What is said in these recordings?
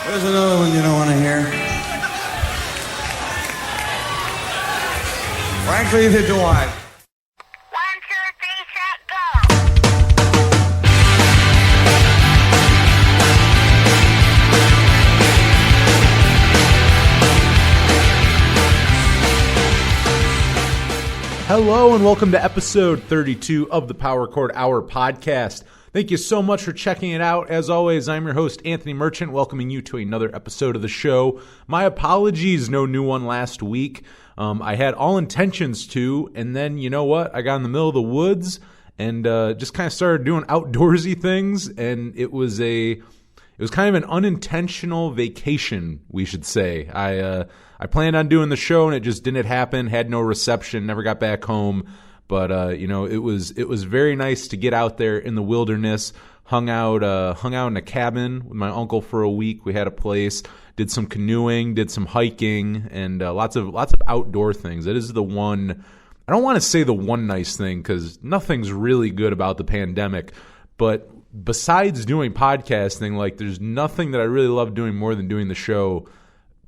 There's another one you don't want to hear. Frankly, they do I. 1, 2, 3, set, go. Hello and welcome to episode 32 of the Power Chord Hour podcast. Thank you so much for checking it out. As always, I'm your host, Anthony Merchant, welcoming you to another episode of the show. My apologies, no new one last week. I had all intentions to, and then, you know what? I got in the middle of the woods and just kind of started doing outdoorsy things, and it was kind of an unintentional vacation, we should say. I planned on doing the show, and it just didn't happen, had no reception, never got back home. But it was very nice to get out there in the wilderness. Hung out in a cabin with my uncle for a week. We had a place, did some canoeing, did some hiking, and lots of outdoor things. It is the one. I don't want to say the one nice thing because nothing's really good about the pandemic. But besides doing podcasting, like there's nothing that I really love doing more than doing the show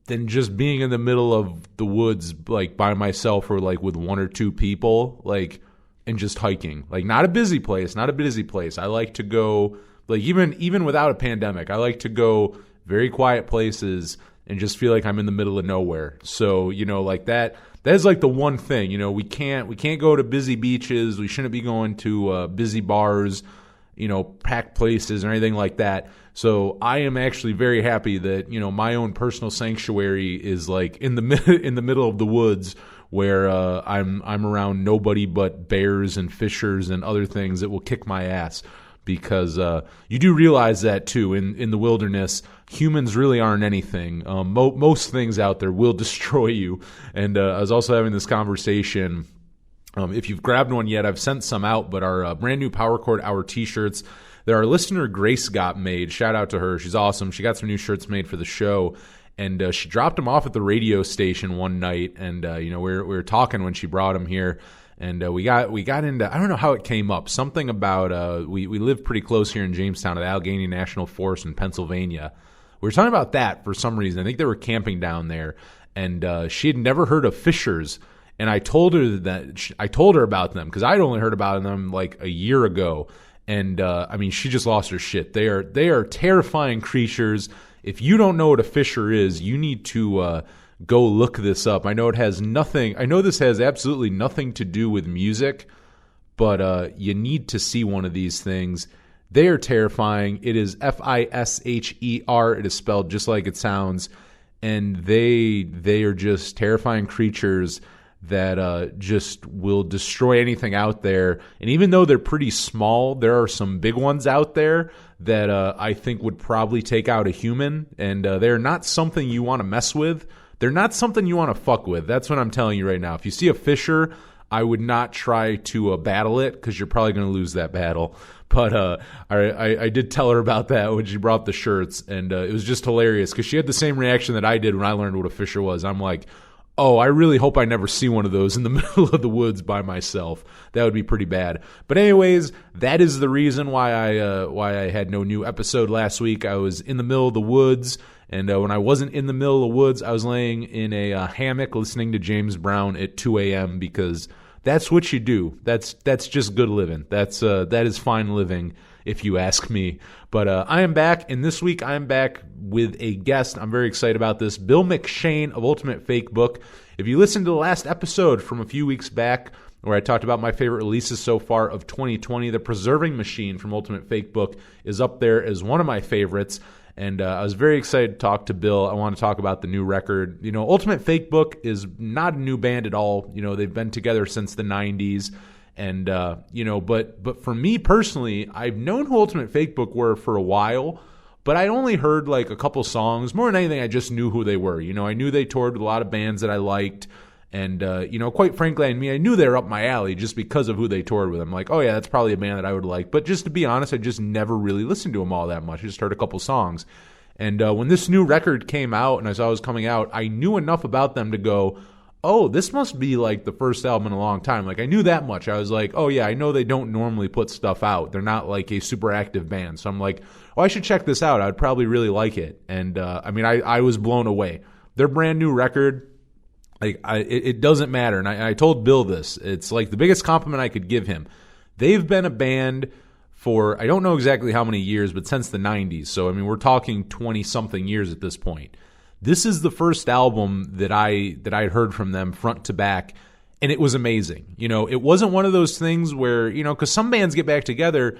than just being in the middle of the woods, like by myself or like with one or two people, like, and just hiking. Like not a busy place. I like to go, like even without a pandemic, I like to go very quiet places and just feel like I'm in the middle of nowhere. So, like that is like the one thing, we can't go to busy beaches. We shouldn't be going to busy bars, packed places or anything like that. So I am actually very happy that, my own personal sanctuary is like in the middle of the woods where I'm around nobody but bears and fishers and other things that will kick my ass. Because you do realize that too, in the wilderness, humans really aren't anything. Most things out there will destroy you. And I was also having this conversation. If you've grabbed one yet, I've sent some out, but our brand new Power Chord Hour t-shirts that our listener Grace got made. Shout out to her. She's awesome. She got some new shirts made for the show, and she dropped them off at the radio station one night, and we were talking when she brought them here, and we got into, I don't know how it came up, something about we live pretty close here in Jamestown at Allegheny National Forest in Pennsylvania. We were talking about that for some reason. I think they were camping down there, and she had never heard of fishers. And I told her about them because I'd only heard about them like a year ago. And she just lost her shit. They are terrifying creatures. If you don't know what a fisher is, you need to go look this up. I know this has absolutely nothing to do with music, but you need to see one of these things. They are terrifying. It is Fisher. It is spelled just like it sounds, and they are just terrifying creatures that just will destroy anything out there. And even though they're pretty small, there are some big ones out there that I think would probably take out a human. And they're not something you want to mess with. They're not something you want to fuck with. That's what I'm telling you right now. If you see a fisher, I would not try to battle it because you're probably going to lose that battle. But I did tell her about that when she brought the shirts. And it was just hilarious because she had the same reaction that I did when I learned what a fisher was. I'm like, oh, I really hope I never see one of those in the middle of the woods by myself. That would be pretty bad. But anyways, that is the reason why I had no new episode last week. I was in the middle of the woods, and when I wasn't in the middle of the woods, I was laying in a hammock listening to James Brown at 2 a.m. because that's what you do. That's just good living. That is fine living, if you ask me. But I am back, and this week I am back with a guest. I'm very excited about this. Bill McShane of Ultimate Fakebook. If you listened to the last episode from a few weeks back where I talked about my favorite releases so far of 2020, the Preserving Machine from Ultimate Fakebook is up there as one of my favorites. And I was very excited to talk to Bill. I want to talk about the new record. Ultimate Fakebook is not a new band at all. They've been together since the 90s. And, but for me personally, I've known who Ultimate Fakebook were for a while, but I only heard like a couple songs. More than anything, I just knew who they were. I knew they toured with a lot of bands that I liked. And, quite frankly, I knew they were up my alley just because of who they toured with. I'm like, oh yeah, that's probably a band that I would like. But just to be honest, I just never really listened to them all that much. I just heard a couple songs. And when this new record came out and I saw it was coming out, I knew enough about them to go, oh, this must be like the first album in a long time. Like I knew that much. I was like, oh yeah, I know they don't normally put stuff out. They're not like a super active band. So I'm like, oh, I should check this out. I'd probably really like it. And I was blown away. Their brand new record, like it doesn't matter. And I told Bill this. It's like the biggest compliment I could give him. They've been a band for, I don't know exactly how many years, but since the 90s. So, I mean, we're talking 20-something years at this point. This is the first album that I heard from them front to back, and it was amazing. You know, it wasn't one of those things where, you know, because some bands get back together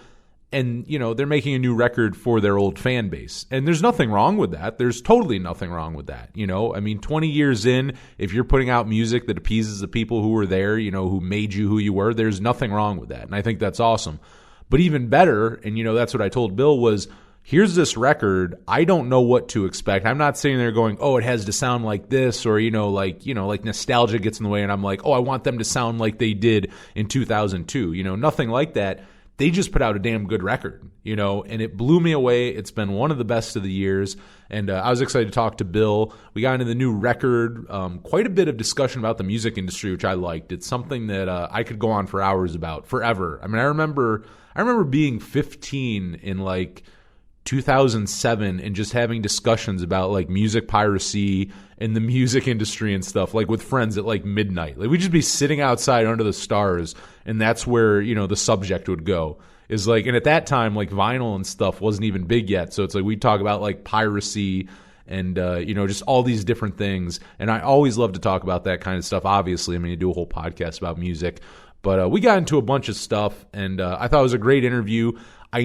and, you know, they're making a new record for their old fan base. And there's nothing wrong with that. There's totally nothing wrong with that. You know, I mean, 20 years in, if you're putting out music that appeases the people who were there, you know, who made you who you were, there's nothing wrong with that. And I think that's awesome. But even better, and, you know, that's what I told Bill was, here's this record. I don't know what to expect. I'm not sitting there going, oh, it has to sound like this, or, like nostalgia gets in the way. And I'm like, oh, I want them to sound like they did in 2002. You know, nothing like that. They just put out a damn good record, you know, and it blew me away. It's been one of the best of the years. And I was excited to talk to Bill. We got into the new record, quite a bit of discussion about the music industry, which I liked. It's something that I could go on for hours about, forever. I mean, I remember being 15 in like 2007 and just having discussions about like music piracy and the music industry and stuff, like with friends at like midnight. Like we'd just be sitting outside under the stars, and that's where, you know, the subject would go. Is like, and at that time, like vinyl and stuff wasn't even big yet. So it's like we'd talk about like piracy and, just all these different things. And I always love to talk about that kind of stuff. Obviously, I mean, you do a whole podcast about music. But we got into a bunch of stuff, and I thought it was a great interview. I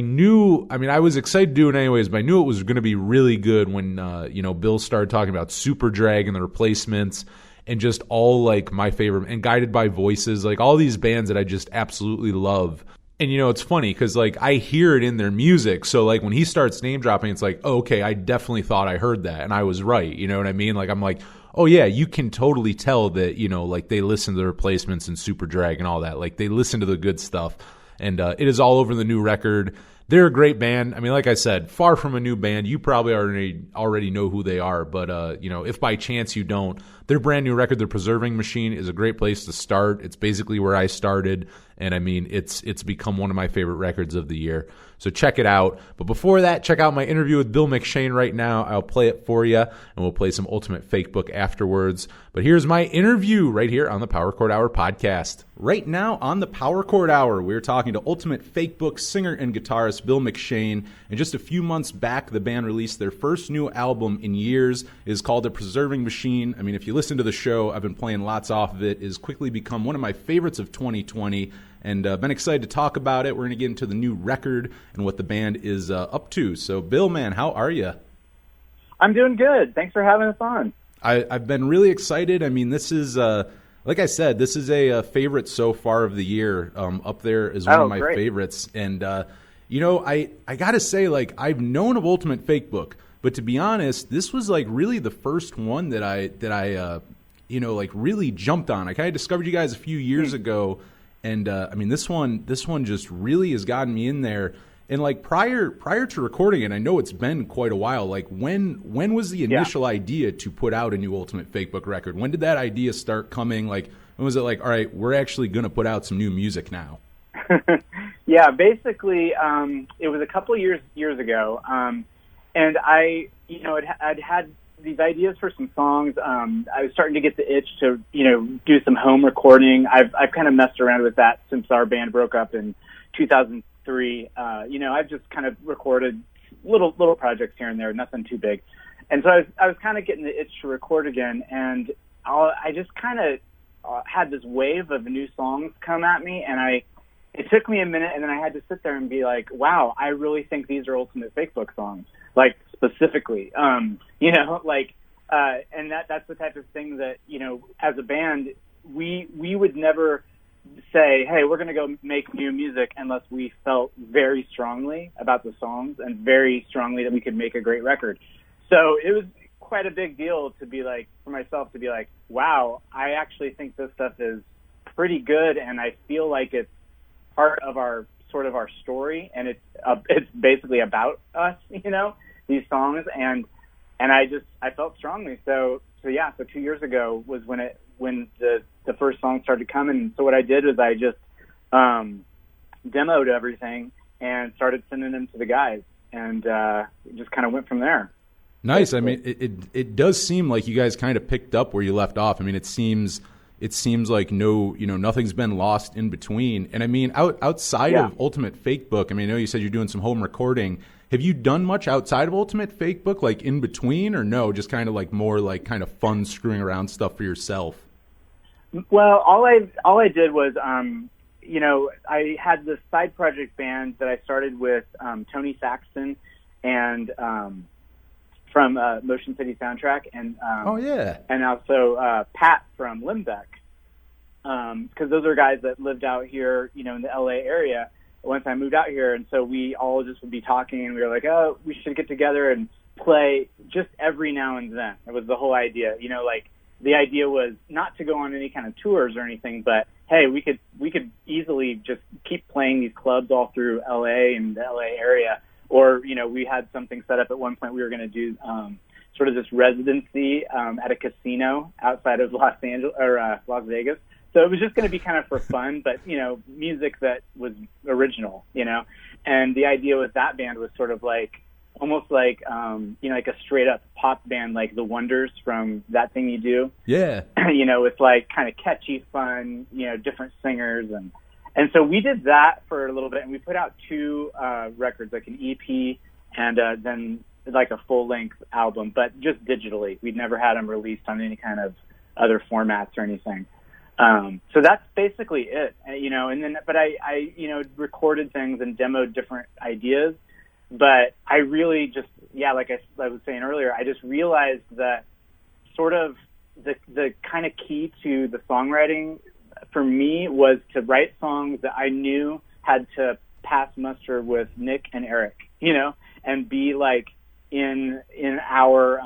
was excited to do it anyways, but I knew it was going to be really good when, Bill started talking about Superdrag and the Replacements and just all, like, my favorite, and Guided by Voices, like, all these bands that I just absolutely love. And, you know, it's funny because, like, I hear it in their music. So, like, when he starts name dropping, it's like, oh, okay, I definitely thought I heard that, and I was right. You know what I mean? Like, I'm like, oh, yeah, you can totally tell that, you know, like, they listen to the Replacements and Superdrag and all that. Like, they listen to the good stuff. And it is all over the new record. They're a great band. I mean, like I said, far from a new band. You probably already know who they are. But, if by chance you don't, their brand new record, The Preserving Machine, is a great place to start. It's basically where I started. And, I mean, it's become one of my favorite records of the year. So check it out. But before that, check out my interview with Bill McShane right now. I'll play it for you, and we'll play some Ultimate Fakebook afterwards. But here's my interview right here on the Power Chord Hour podcast. Right now on the Power Chord Hour, we're talking to Ultimate Fakebook singer and guitarist Bill McShane. And just a few months back, the band released their first new album in years. It is called The Preserving Machine. I mean, if you listen to the show, I've been playing lots off of it. It has quickly become one of my favorites of 2020. And been excited to talk about it. We're going to get into the new record and what the band is up to. So, Bill, man, how are you? I'm doing good. Thanks for having us on. I've been really excited. I mean, this is, like I said, this is a favorite so far of the year. Up there is one of my favorites. And, I got to say, like, I've known of Ultimate Fakebook, but to be honest, this was, like, really the first one that I really jumped on. I kind of discovered you guys a few years ago. And this one just really has gotten me in there. And like prior to recording it, I know it's been quite a while. Like when was the initial idea to put out a new Ultimate Fakebook record? When did that idea start coming? Like when was it like, all right, we're actually going to put out some new music now? Yeah, basically, it was a couple of years ago, and I'd had these ideas for some songs. I was starting to get the itch to, do some home recording. I've kind of messed around with that since our band broke up in 2003. I've just kind of recorded little projects here and there, nothing too big. And so I was kind of getting the itch to record again, and I just kind of had this wave of new songs come at me, and it took me a minute, and then I had to sit there and be like, wow, I really think these are Ultimate Fakebook songs, like specifically, and that's the type of thing that, as a band, we would never say, hey, we're going to go make new music unless we felt very strongly about the songs and very strongly that we could make a great record. So it was quite a big deal to be like, for myself to be like, wow, I actually think this stuff is pretty good, and I feel like it's part of our story, and it's basically about us, these songs, and I felt strongly. So 2 years ago was when when the first song started coming. So what I did was I just demoed everything and started sending them to the guys, and it just kind of went from there. Nice. I mean, it does seem like you guys kind of picked up where you left off. I mean, it seems like nothing's been lost in between. And I mean, outside of Ultimate Fakebook, I mean, I know you said you're doing some home recording. Have you done much outside of Ultimate Fakebook, like in between, or no? Just kind of like more like kind of fun screwing around stuff for yourself. Well, all I did was, I had this side project band that I started with Tony Saxton and from Motion City Soundtrack, and and also Pat from Limbeck, because those are guys that lived out here, in the LA area. Once I moved out here, and so we all just would be talking, and we were like, oh, we should get together and play just every now and then. It was the whole idea, like the idea was not to go on any kind of tours or anything, but hey, we could easily just keep playing these clubs all through LA and the LA area. Or, we had something set up at one point. We were going to do sort of this residency at a casino outside of Las Vegas. So it was just going to be kind of for fun, but, music that was original, And the idea with that band was sort of like, almost like, like a straight up pop band, like the Wonders from That Thing You Do. Yeah. It's like kind of catchy, fun, different singers. And so we did that for a little bit, and we put out 2 records, like an EP and then like a full-length album, but just digitally. We'd never had them released on any kind of other formats or anything. So that's basically it, and then, but I recorded things and demoed different ideas, but I really just, like I was saying earlier, I just realized that sort of the kind of key to the songwriting for me was to write songs that I knew had to pass muster with Nick and Eric, and be like in our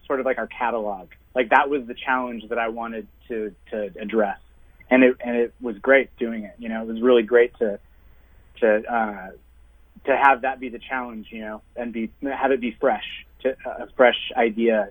sort of like our catalog. Like that was the challenge that I wanted to address, and it was great doing it. It was really great to have that be the challenge, and have it be fresh, a fresh idea,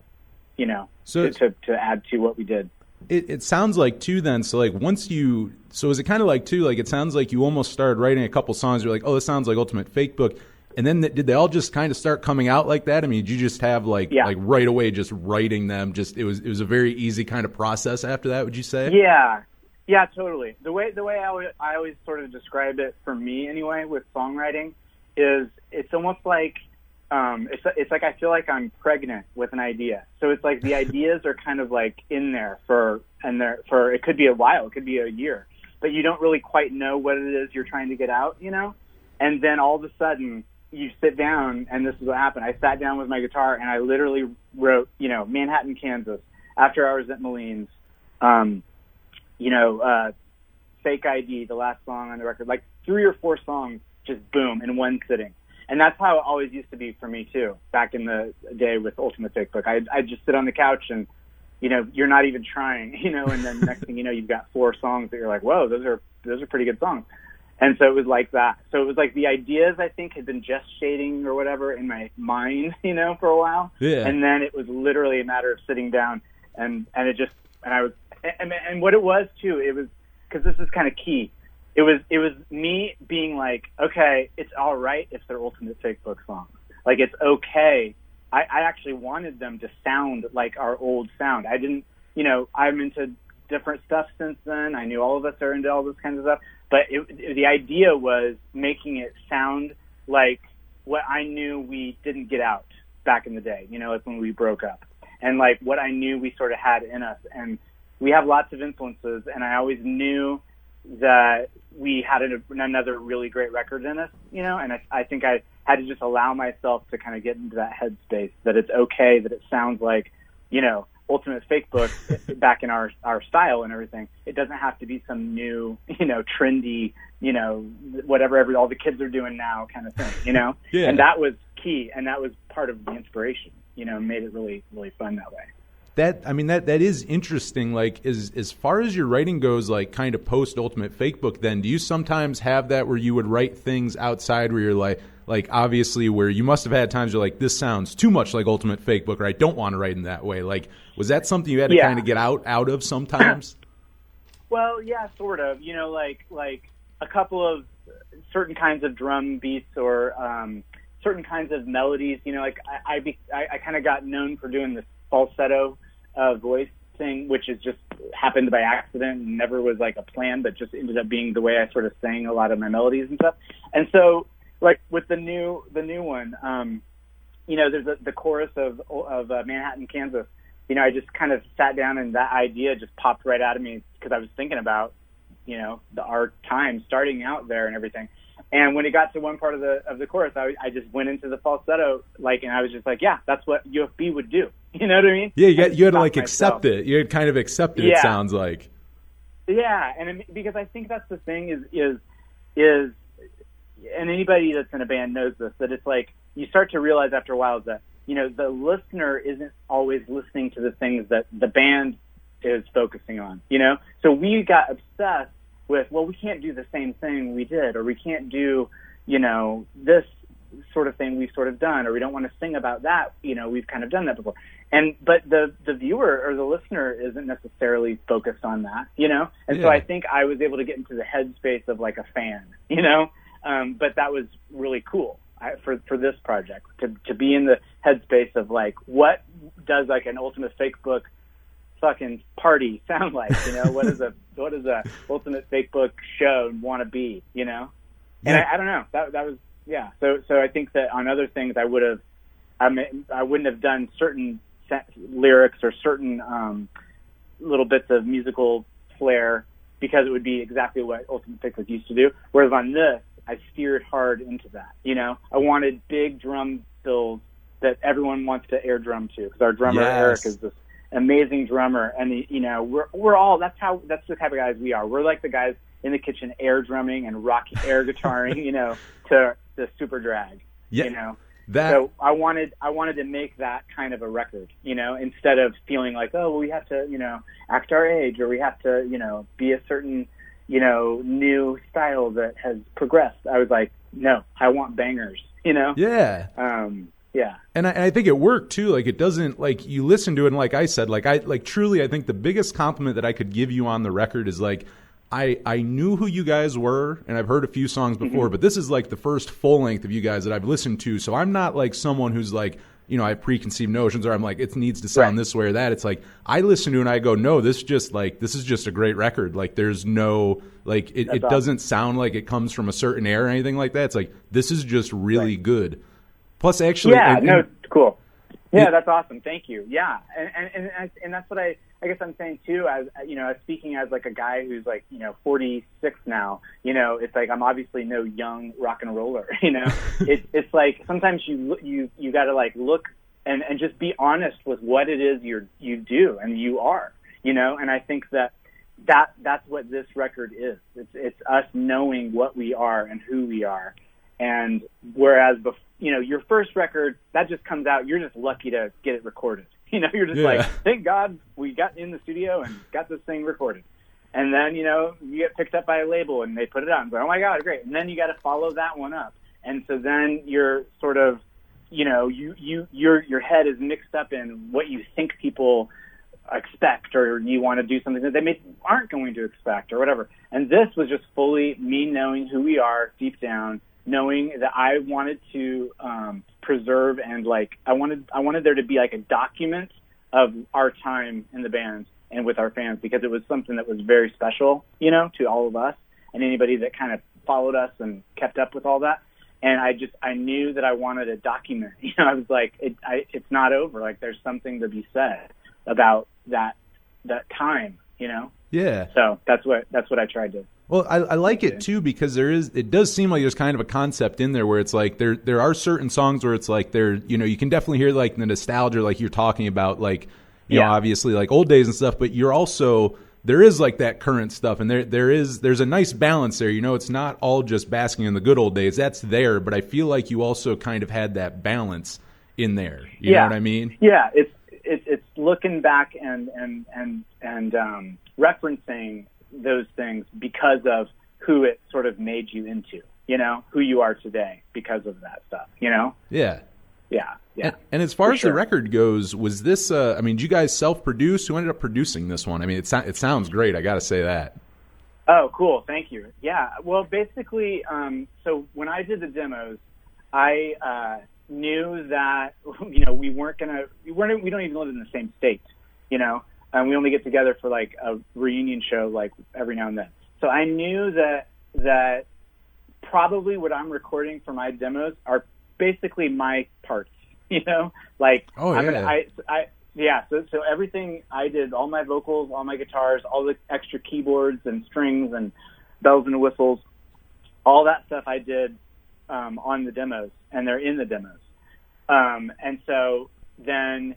so to add to what we did. It sounds like too then, so like is it kind of like too, like it sounds like you almost started writing a couple songs, you're like, oh, this sounds like Ultimate Fakebook, and then did they all just kind of start coming out like that? I mean, did you just have like right away just writing them, just it was a very easy kind of process after that, would you say? Yeah, totally. The way I always sort of describe it, for me anyway, with songwriting is it's almost like it's like I feel like I'm pregnant with an idea. So it's like the ideas are kind of like in there for it could be a while, it could be a year, but you don't really quite know what it is you're trying to get out, And then all of a sudden you sit down, and this is what happened. I sat down with my guitar and I literally wrote, Manhattan, Kansas, After Hours at Moline's, Fake ID, the last song on the record, like 3 or 4 songs, just boom, in one sitting. And that's how it always used to be for me too, back in the day with Ultimate Fakebook. I'd just sit on the couch and, you're not even trying, and then next thing you know, you've got 4 songs that you're like, whoa, those are pretty good songs. And so it was like that. So it was like the ideas, I think, had been gestating or whatever in my mind, for a while. Yeah. And then it was literally a matter of sitting down and what it was too, it was, because this is kind of key. It was me being like, okay, it's all right if they're Ultimate Fakebook songs. Like, it's okay. I actually wanted them to sound like our old sound. I didn't, I'm into different stuff since then. I knew all of us are into all this kind of stuff. But the idea was making it sound like what I knew we didn't get out back in the day, like when we broke up. And like what I knew we sort of had in us. And we have lots of influences, and I always knew that we had another really great record in us, and I think I had to just allow myself to kind of get into that headspace, that it's okay, that it sounds like, Ultimate Fakebook back in our style and everything. It doesn't have to be some new, trendy, whatever all the kids are doing now kind of thing, Yeah. And that was key, and that was part of the inspiration, made it really, really fun that way. That is interesting. Like, as far as your writing goes, like kind of post Ultimate Fakebook, then do you sometimes have that where you would write things outside where you're like like obviously where you must have had times you're like, this sounds too much like Ultimate Fakebook, or I don't want to write in that way. Like, was that something you had to kind of get out of sometimes? Well, yeah, sort of. You know, like a couple of certain kinds of drum beats or certain kinds of melodies. You know, like I kind of got known for doing this falsetto voice thing, which is just happened by accident and never was like a plan, but just ended up being the way I sort of sang a lot of my melodies and stuff. And so, like with the new one, you know, there's the chorus of Manhattan, Kansas. You know, I just kind of sat down and that idea just popped right out of me because I was thinking about, you know, our time starting out there and everything. And when it got to one part of the chorus, I just went into the falsetto, like, and I was just like, yeah, that's what UFB would do. You know what I mean? Yeah, you had to like accept it. You had kind of accepted it. Sounds like. Yeah, and because I think that's the thing is, and anybody that's in a band knows this, that it's like you start to realize after a while that, you know, the listener isn't always listening to the things that the band is focusing on, you know? So we got obsessed with, well, we can't do the same thing we did, or we can't do, you know, this sort of thing we've sort of done, or we don't want to sing about that, you know, we've kind of done that before. But the viewer or the listener isn't necessarily focused on that, you know? And so I think I was able to get into the headspace of like a fan, you know? But that was really cool. For this project, to be in the headspace of like, what does like an Ultimate Fakebook fucking party sound like? You know, what is a Ultimate Fakebook show want to be? You know, and I don't know. That was So I think that on other things I wouldn't have done certain lyrics or certain little bits of musical flair because it would be exactly what Ultimate Fakebook used to do. Whereas on this, I steered hard into that. You know, I wanted big drum fills that everyone wants to air drum to, because our drummer Eric is this amazing drummer, and you know, we're all that's the type of guys we are. We're like the guys in the kitchen air drumming and rocky air guitaring, you know, to the super drag. You know, so I wanted to make that kind of a record, you know, instead of feeling like, oh, well, we have to, you know, act our age, or we have to, you know, be a certain, you know, new style that has progressed. I was like, no, I want bangers, you know? Yeah. Yeah. And I think it worked too. Like, it doesn't, like, you listen to it, and like I said, like truly, I think the biggest compliment that I could give you on the record is like, I knew who you guys were, and I've heard a few songs before, but this is like the first full length of you guys that I've listened to. So I'm not like someone who's like, you know, I have preconceived notions, or I'm like, it needs to sound this way or that. It's like, I listen to it and I go, no, this is just a great record. Like, there's no, like, it doesn't sound like it comes from a certain era or anything like that. It's like, this is just really good. Plus, actually, it's cool. Yeah, that's awesome. Thank you. Yeah, and that's what I guess I'm saying too. As you know, as speaking as like a guy who's like, you know, 46 now. You know, it's like I'm obviously no young rock and roller. You know, it's like sometimes you got to like look and just be honest with what it is you do and you are. You know, and I think that's what this record is. It's us knowing what we are and who we are. And whereas, you know, your first record, that just comes out, you're just lucky to get it recorded. You know, you're just like, thank God we got in the studio and got this thing recorded. And then, you know, you get picked up by a label and they put it out and go, oh my God, great. And then you got to follow that one up. And so then you're sort of, you know, your head is mixed up in what you think people expect, or you want to do something that they aren't going to expect or whatever. And this was just fully me knowing who we are deep down, knowing that I wanted to preserve and like I wanted there to be like a document of our time in the band and with our fans, because it was something that was very special, you know, to all of us and anybody that kind of followed us and kept up with all that. And I knew that I wanted a document. You know, I was like, it's not over. Like, there's something to be said about that time, you know? Yeah. So that's what I tried to. Well, I like it too, because it does seem like there's kind of a concept in there where it's like there are certain songs where it's like you know, you can definitely hear like the nostalgia, like you're talking about, like, you know, obviously like old days and stuff, but you're also, there is like that current stuff, and there's a nice balance there. You know, it's not all just basking in the good old days. That's there, but I feel like you also kind of had that balance in there. You know what I mean? Yeah, it's looking back and referencing those things because of who it sort of made you into, who you are today because of that stuff, Yeah. Yeah. And as far as sure. the record goes, was this, did you guys self-produce? Who ended up producing this one? I mean, it sounds great. I got to say that. Oh, cool. Thank you. Yeah. Well, basically, so when I did the demos, I knew that, we don't even live in the same state, and we only get together for like a reunion show, like every now and then. So I knew that probably what I'm recording for my demos are basically my parts, like, oh, yeah. So everything I did, all my vocals, all my guitars, all the extra keyboards and strings and bells and whistles, all that stuff I did on the demos, and they're in the demos. And so then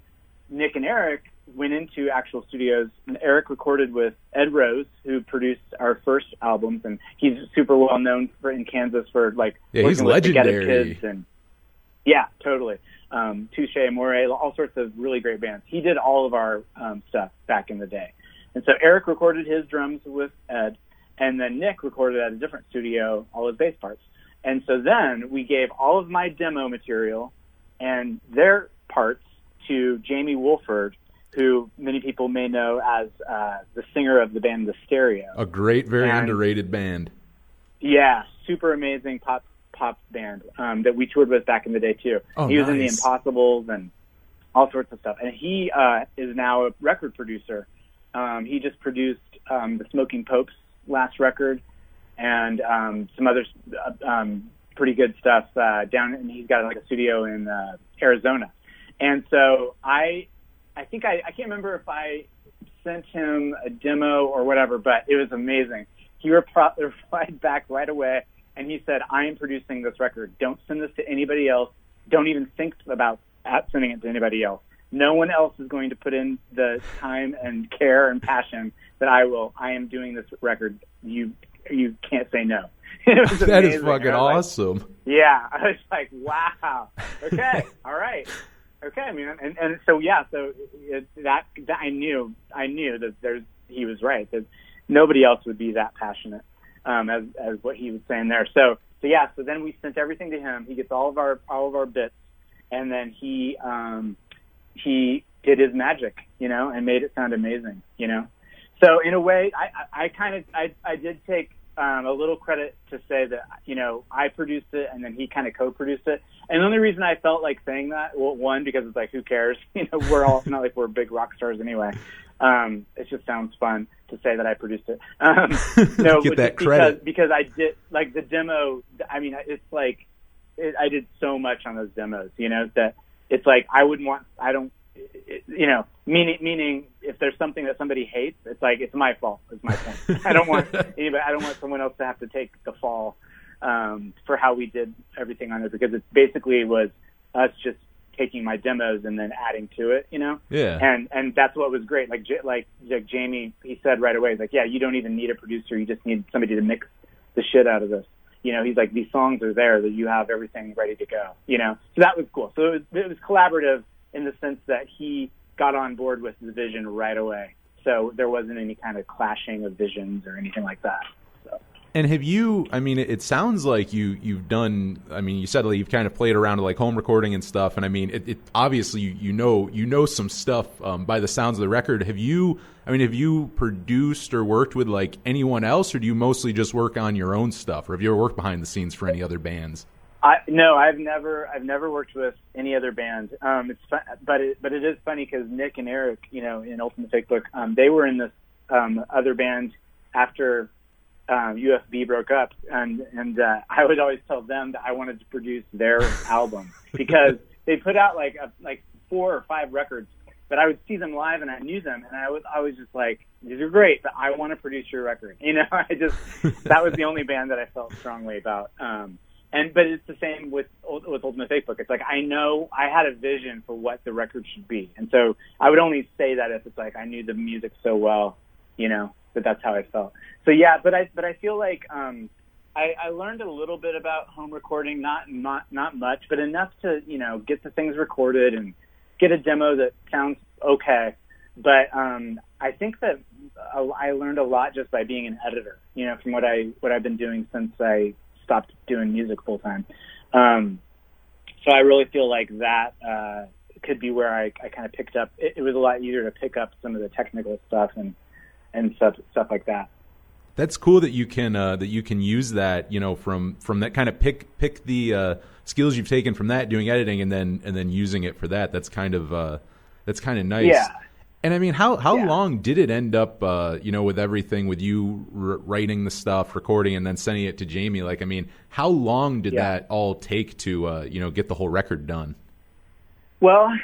Nick and Eric went into actual studios, and Eric recorded with Ed Rose, who produced our first albums, and he's super well known in Kansas for like he's legendary. Kids and yeah, totally. Touche, Amore, all sorts of really great bands. He did all of our stuff back in the day. And so Eric recorded his drums with Ed, and then Nick recorded at a different studio all his bass parts. And so then we gave all of my demo material and their parts to Jamie Wolford, who many people may know as the singer of the band The Stereo. A great, very underrated band. Yeah, super amazing pop band that we toured with back in the day too. Oh, he was nice. in the Impossibles and all sorts of stuff. And he is now a record producer. He just produced the Smoking Popes last record and some other pretty good stuff down. And he's got like a studio in Arizona. And so I think I can't remember if I sent him a demo or whatever, but it was amazing. He replied back right away. And he said, I am producing this record. Don't send this to anybody else. Don't even think about sending it to anybody else. No one else is going to put in the time and care and passion that I will. I am doing this record. You can't say no. That is fucking awesome. Like, yeah. I was like, wow. Okay. All right. Okay, man. And so, yeah, that I knew that he was right, that nobody else would be that passionate. As what he was saying there. So then we sent everything to him. He gets all of our bits, and then he did his magic, and made it sound amazing, So in a way, I did take a little credit to say that, I produced it and then he kind of co-produced it. And the only reason I felt like saying that, well, one, because it's like, who cares? We're all not like we're big rock stars anyway. It just sounds fun to say that I produced it. No, get that credit because I did like the demo. I mean, it's like I did so much on those demos, that it's like meaning if there's something that somebody hates, it's like it's my fault. It's my point. I don't want someone else to have to take the fall for how we did everything on it, because it basically was us just taking my demos and then adding to it, Yeah. And that's what was great. Like Jamie, he said right away, he's like, yeah, you don't even need a producer. You just need somebody to mix the shit out of this. He's like, these songs are there, that you have everything ready to go, So that was cool. So it was collaborative in the sense that he got on board with the vision right away. So there wasn't any kind of clashing of visions or anything like that. So. And have you, it sounds like you've done, you said like you've kind of played around with like home recording and stuff. And it obviously, you know some stuff by the sounds of the record. Have you produced or worked with like anyone else, or do you mostly just work on your own stuff? Or have you ever worked behind the scenes for any other bands? No, I've never worked with any other band. It's fun, but it is funny because Nick and Eric, in Ultimate Fakebook, they were in this other band after UFB broke up, and I would always tell them that I wanted to produce their album because they put out like 4 or 5 records, but I would see them live and I knew them, and I was just like, these are great, but I want to produce your record. That was the only band that I felt strongly about. But it's the same with Ultimate Fakebook. It's like, I know I had a vision for what the record should be. And so I would only say that if it's like, I knew the music so well, that that's how I felt. So yeah, but I feel like, I learned a little bit about home recording, not much, but enough to, get the things recorded and get a demo that sounds okay. But, I think that I learned a lot just by being an editor, from what I've been doing since I stopped doing music full time. So I really feel like that could be where I kind of picked up. It was a lot easier to pick up some of the technical stuff and stuff like that. That's cool that you can use that, from that kind of pick the skills you've taken from that, doing editing, and then using it for that. That's kind of nice. Yeah. And I mean, how long did it end up, with everything, with you writing the stuff, recording, and then sending it to Jamie? Like, I mean, how long did that all take to, get the whole record done? Well,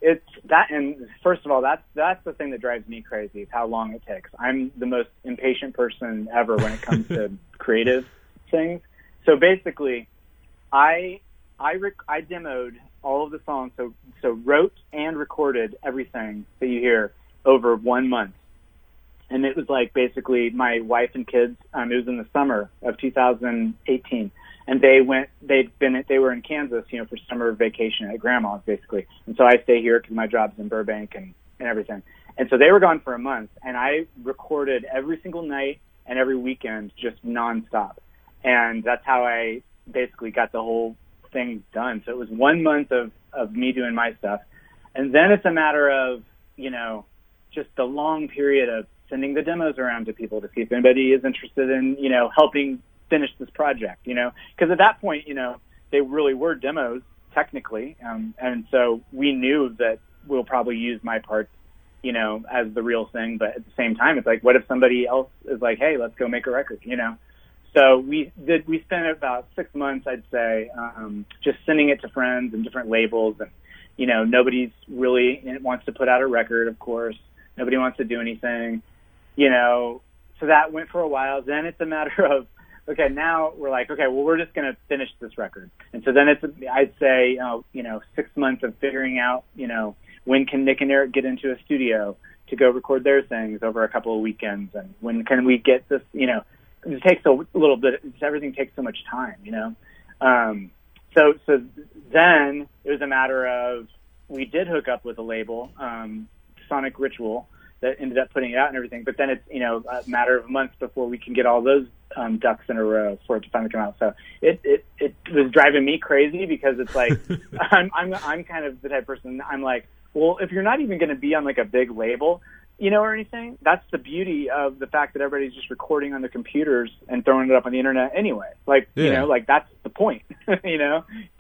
it's that, and first of all, that's the thing that drives me crazy, is how long it takes. I'm the most impatient person ever when it comes to creative things. So basically, I demoed all of the songs, so wrote and recorded everything that you hear over 1 month. And it was like basically my wife and kids, it was in the summer of 2018. And they were in Kansas, for summer vacation at grandma's basically. And so I stay here because my job's in Burbank and everything. And so they were gone for a month, and I recorded every single night and every weekend, just nonstop. And that's how I basically got the whole thing done. So it was 1 month of me doing my stuff. And then it's a matter of, just the long period of sending the demos around to people to see if anybody is interested in, helping finish this project, because at that point, they really were demos technically. And so we knew that we'll probably use my parts, as the real thing. But at the same time, it's like, what if somebody else is like, hey, let's go make a record, So we spent about 6 months, I'd say, just sending it to friends and different labels. And, nobody's really wants to put out a record, of course. Nobody wants to do anything, So that went for a while. Then it's a matter of, okay, now we're like, okay, well, we're just going to finish this record. And so then I'd say, 6 months of figuring out, when can Nick and Eric get into a studio to go record their things over a couple of weekends? And when can we get this, it takes a little bit, everything takes so much time, So then it was a matter of, we did hook up with a label, Sonic Ritual, that ended up putting it out and everything. But then it's, a matter of months before we can get all those ducks in a row for it to finally come out. So it was driving me crazy, because it's like, I'm kind of the type of person, I'm like, well, if you're not even going to be on like a big label, or anything, that's the beauty of the fact that everybody's just recording on their computers and throwing it up on the internet anyway. Like, that's the point,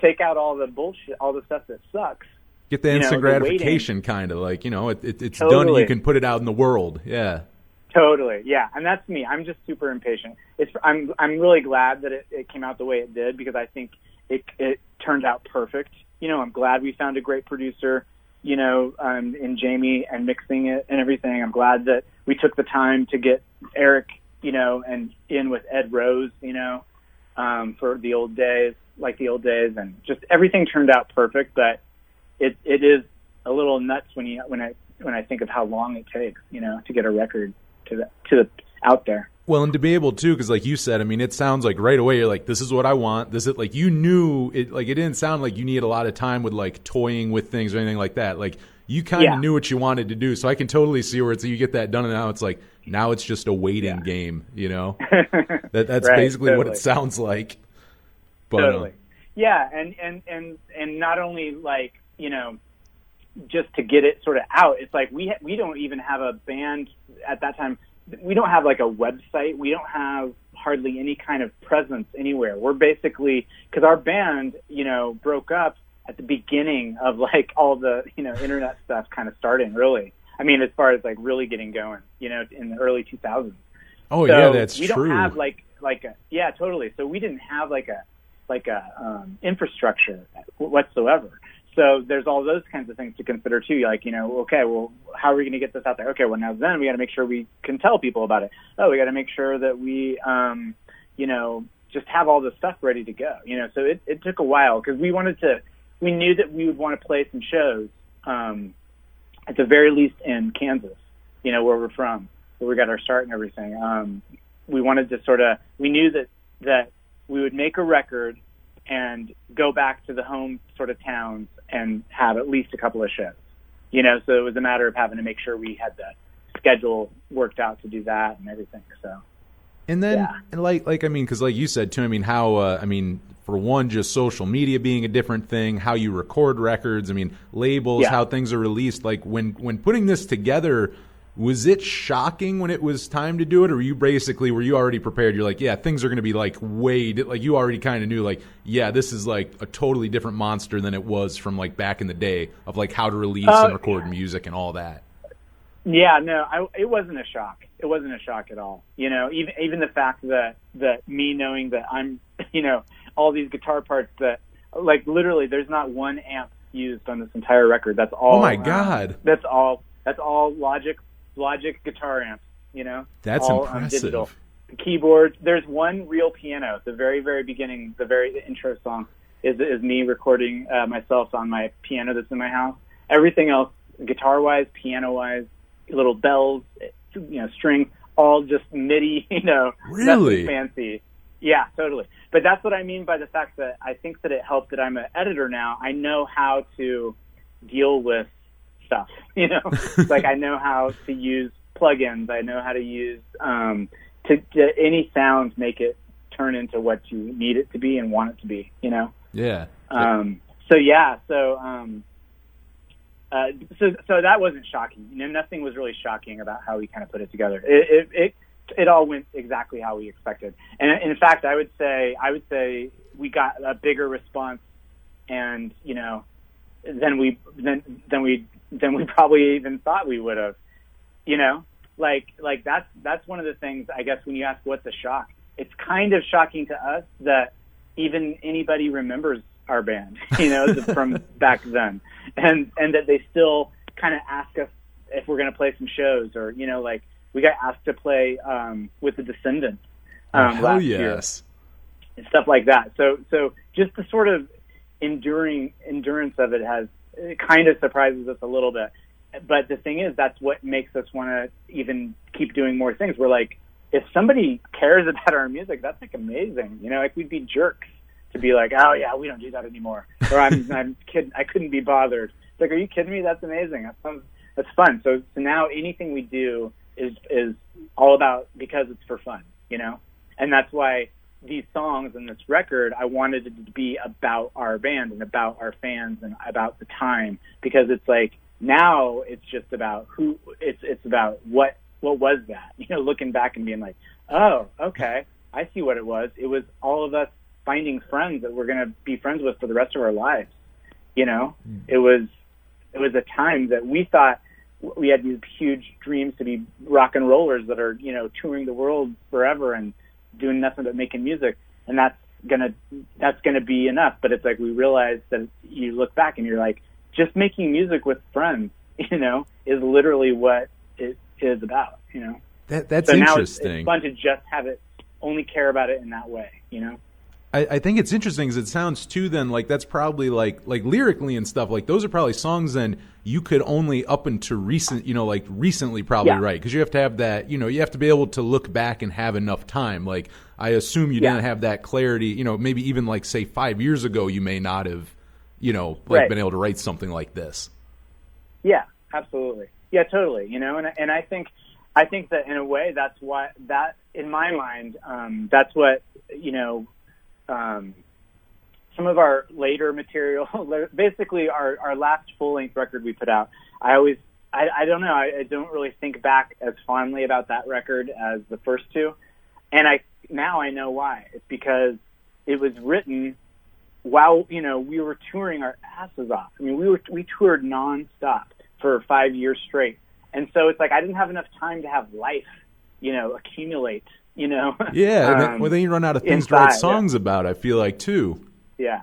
take out all the bullshit, all the stuff that sucks. Get the instant gratification, kind of like, it's totally done and you can put it out in the world. Yeah. Totally. Yeah. And that's me. I'm just super impatient. I'm really glad that it came out the way it did, because I think it turned out perfect. I'm glad we found a great producer, in Jamie, and mixing it and everything. I'm glad that we took the time to get Eric, and in with Ed Rose, for the old days, and just everything turned out perfect. But it is a little nuts when I think of how long it takes, to get a record to the out there. Well, and to be able to, because like you said, I mean, it sounds like right away you're like, this is what I want. This is like, you knew it. Like, it didn't sound like you needed a lot of time with like toying with things or anything like that. Like, you kind of knew what you wanted to do. So I can totally see where you get that done, and now it's like, now it's just a waiting game. That's right, basically totally what it sounds like. But, totally. Yeah, and not only like, just to get it sort of out. It's like we don't even have a band at that time. We don't have like a website. We don't have hardly any kind of presence anywhere. We're basically, because our band, broke up at the beginning of like all the, internet stuff kind of starting, really. I mean, as far as like really getting going, in the early 2000s. Oh, so yeah, that's true. We don't have like yeah, totally. So we didn't have like a infrastructure whatsoever. So there's all those kinds of things to consider too. Like, okay, well, how are we going to get this out there? Okay, well, now then we got to make sure we can tell people about it. Oh, we got to make sure that we, just have all this stuff ready to go. So it took a while, because we knew that we would want to play some shows, at the very least in Kansas, where we're from, where we got our start and everything. We wanted to we knew that we would make a record and go back to the home sort of towns and have at least a couple of shows, so it was a matter of having to make sure we had the schedule worked out to do that and everything. So And then, and like I mean, because like you said too, I mean, how I mean, for one, just social media being a different thing, how you record records, I mean, labels, how things are released. Like when putting this together, was it shocking when it was time to do it, or were you already prepared? You're like, yeah, things are going to be like like you already kind of knew, like, yeah, this is like a totally different monster than it was from like back in the day of like how to release and record music and all that. Yeah, no, it wasn't a shock. It wasn't a shock at all. You know, even the fact that me knowing that I'm, you know, all these guitar parts that, like, literally, there's not one amp used on this entire record. That's all. Oh my God. That's all Logic guitar amps. You know, that's all impressive. Digital. The keyboards. There's one real piano. At the very, very beginning, the intro song is me recording myself on my piano that's in my house. Everything else, guitar-wise, piano-wise, little bells, you know, string, all just MIDI, you know. Really? Nothing fancy. Yeah, totally. But that's what I mean by the fact that I think that it helped that I'm an editor now. I know how to deal with stuff, you know. Like, I know how to use plugins. I know how to use to any sound, make it turn into what you need it to be and want it to be, you know. Yeah. So that wasn't shocking. You know, nothing was really shocking about how we kind of put it together. It all went exactly how we expected. And in fact, I would say we got a bigger response, and you know, than we probably even thought we would have. You know, like that's one of the things, I guess, when you ask what's a shock, it's kind of shocking to us that even anybody remembers our band, you know, from back then, and that they still kind of ask us if we're going to play some shows, or, you know, like we got asked to play with the Descendants last year, and stuff like that. So just the sort of endurance of it kind of surprises us a little bit. But the thing is, that's what makes us want to even keep doing more things. We're like, if somebody cares about our music, that's like amazing, you know, like we'd be jerks to be like, oh yeah, we don't do that anymore, or I'm kidding, I couldn't be bothered. It's like, are you kidding me? That's amazing. That's fun. So now anything we do is all about, because it's for fun, you know. And that's why these songs and this record, I wanted it to be about our band and about our fans and about the time, because it's like, now it's just about it's about what was that, you know, looking back and being like, oh, okay, I see what it was. It was all of us finding friends that we're going to be friends with for the rest of our lives. You know, it was a time that we thought we had these huge dreams to be rock and rollers that are, you know, touring the world forever and doing nothing but making music. And that's gonna be enough. But it's like, we realized that you look back and you're like, just making music with friends, you know, is literally what it is about, you know. That's so interesting. Now it's fun to just have it, only care about it in that way, you know. I think it's interesting because it sounds too then like that's probably like lyrically and stuff, like those are probably songs then you could only up until recently probably write, because you have to have that, you know, you have to be able to look back and have enough time. Like, I assume you didn't have that clarity, you know, maybe even like say 5 years ago you may not have, you know, like been able to write something like this. Yeah, absolutely. Yeah, totally. You know, and I think that in a way that's why, that in my mind, that's what, you know, some of our later material, basically our last full-length record we put out, I don't know, I don't really think back as fondly about that record as the first two. And now I know why. It's because it was written while, you know, we were touring our asses off. I mean, we toured nonstop for 5 years straight. And so it's like, I didn't have enough time to have life, you know, accumulate, you know. Yeah, then you run out of things to write songs about, I feel like, too. Yeah.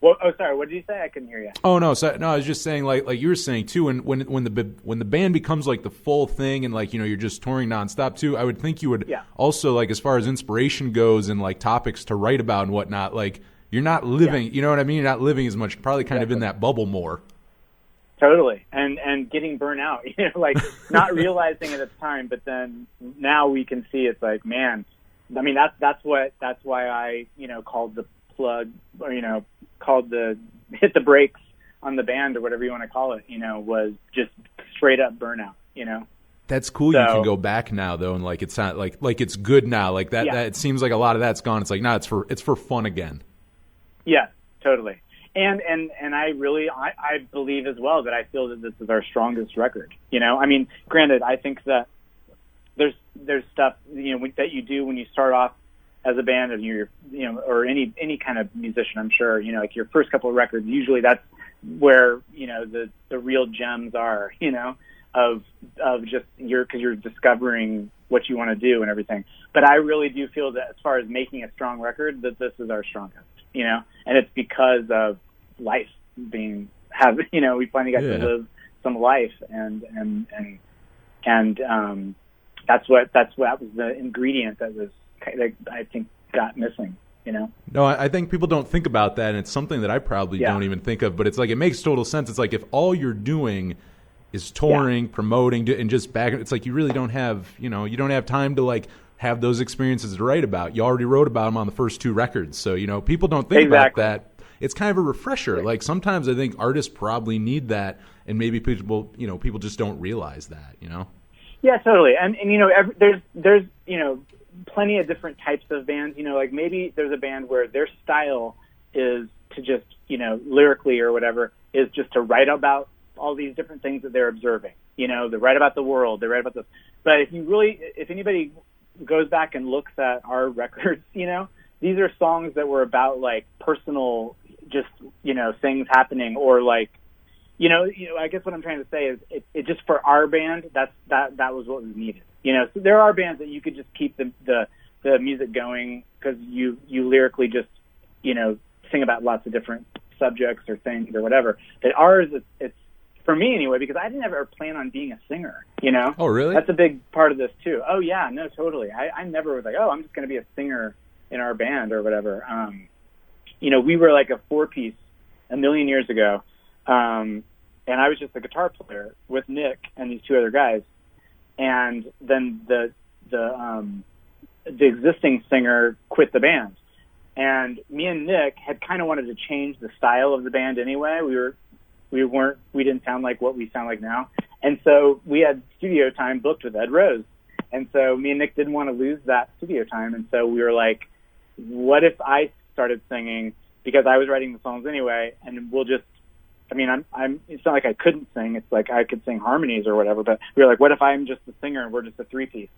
Well, oh, sorry, what did you say? I couldn't hear you. Oh, no, I was just saying, like you were saying, too, when the band becomes, like, the full thing and, like, you know, you're just touring nonstop, too, I would think you would also, like, as far as inspiration goes and, like, topics to write about and whatnot, like, you're not living, you know what I mean? You're not living as much, probably kind of in that bubble more. Totally, and getting burnt out, you know, like not realizing it at the time, but then now we can see it's like, man, I mean, that's why I, you know, called the plug, or, you know, hit the brakes on the band, or whatever you want to call it, you know, was just straight up burnout, you know. That's cool. So, you can go back now though, and like it's not like it's good now. Like that, that it seems like a lot of that's gone. It's like no, it's for fun again. Yeah, totally. And I believe as well that I feel that this is our strongest record. I mean, granted, I think that there's stuff that you do when you start off as a band, and you're or any kind of musician. I'm sure like your first couple of records. Usually that's where the real gems are. Of just because you're discovering what you want to do and everything. But I really do feel that as far as making a strong record, that this is our strongest. And it's because of life we finally got to live some life, and that was the ingredient that I think got missing. No, I think people don't think about that, and it's something that I probably don't even think of. But it's like it makes total sense. It's like if all you're doing is touring, promoting, and just back. It's like you really don't have, you don't have time to like have those experiences to write about. You already wrote about them on the first two records, so people don't think about that. It's kind of a refresher. Right. Like sometimes I think artists probably need that, and maybe people just don't realize that. Yeah, totally. And there's plenty of different types of bands. Like maybe there's a band where their style is to just lyrically or whatever is just to write about all these different things that they're observing. They write about the world, they write about this. But if anybody goes back and looks at our records, these are songs that were about like personal, just, things happening, or like, I guess what I'm trying to say is it just for our band, that was what was needed. So there are bands that you could just keep the music going because you lyrically just, sing about lots of different subjects or things or whatever. But ours, it's for me anyway, because I didn't ever plan on being a singer, Oh, really? That's a big part of this too. Oh, yeah, no, totally. I never was like, oh, I'm just going to be a singer in our band or whatever. We were like a 4-piece a million years ago, and I was just a guitar player with Nick and these two other guys. And then the existing singer quit the band. And me and Nick had kind of wanted to change the style of the band anyway. We didn't sound like what we sound like now. And so we had studio time booked with Ed Rose. And so me and Nick didn't want to lose that studio time. And so we were like, what if I started singing, because I was writing the songs anyway, and we'll just, it's not like I couldn't sing. It's like I could sing harmonies or whatever. But we were like, what if I'm just a singer and we're just a 3-piece?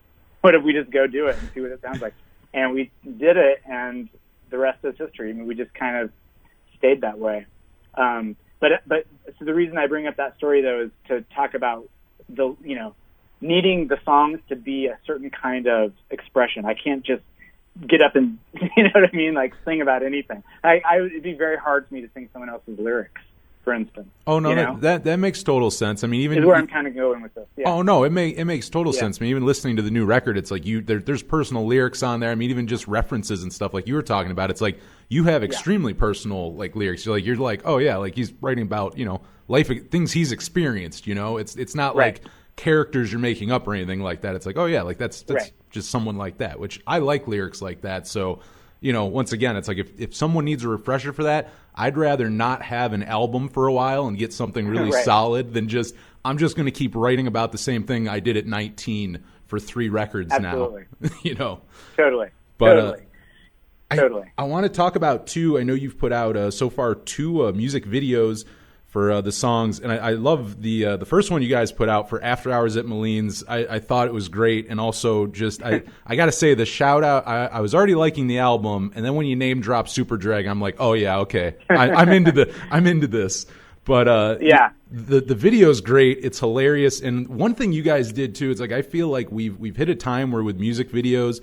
What if we just go do it and see what it sounds like? And we did it, and the rest is history. We just kind of stayed that way. But so the reason I bring up that story, though, is to talk about needing the songs to be a certain kind of expression. I can't just get up and, like sing about anything. It'd be very hard for me to sing someone else's lyrics, for instance. Oh no, that makes total sense. Even is where I'm kind of going with this. Yeah. Oh no, it makes total sense. Even listening to the new record, it's like there's personal lyrics on there. Even just references and stuff like you were talking about. It's like you have extremely personal like lyrics. You're like, oh yeah, like he's writing about life, things he's experienced. It's not like characters you're making up or anything like that. It's like, oh yeah, like that's just someone like that, which I like lyrics like that. So once again, it's like if someone needs a refresher for that, I'd rather not have an album for a while and get something really solid than I'm just going to keep writing about the same thing I did at 19 for 3 records now. Totally. But totally. I want to talk about two. I know you've put out so far 2 music videos for the songs, and I love the first one you guys put out for After Hours at Maline's. I thought it was great, and also just I got to say the shout out. I was already liking the album, and then when you name drop Super Drag, I'm like, oh yeah, okay, I'm into this. But the video's great. It's hilarious, and one thing you guys did too. It's like I feel like we've hit a time where with music videos,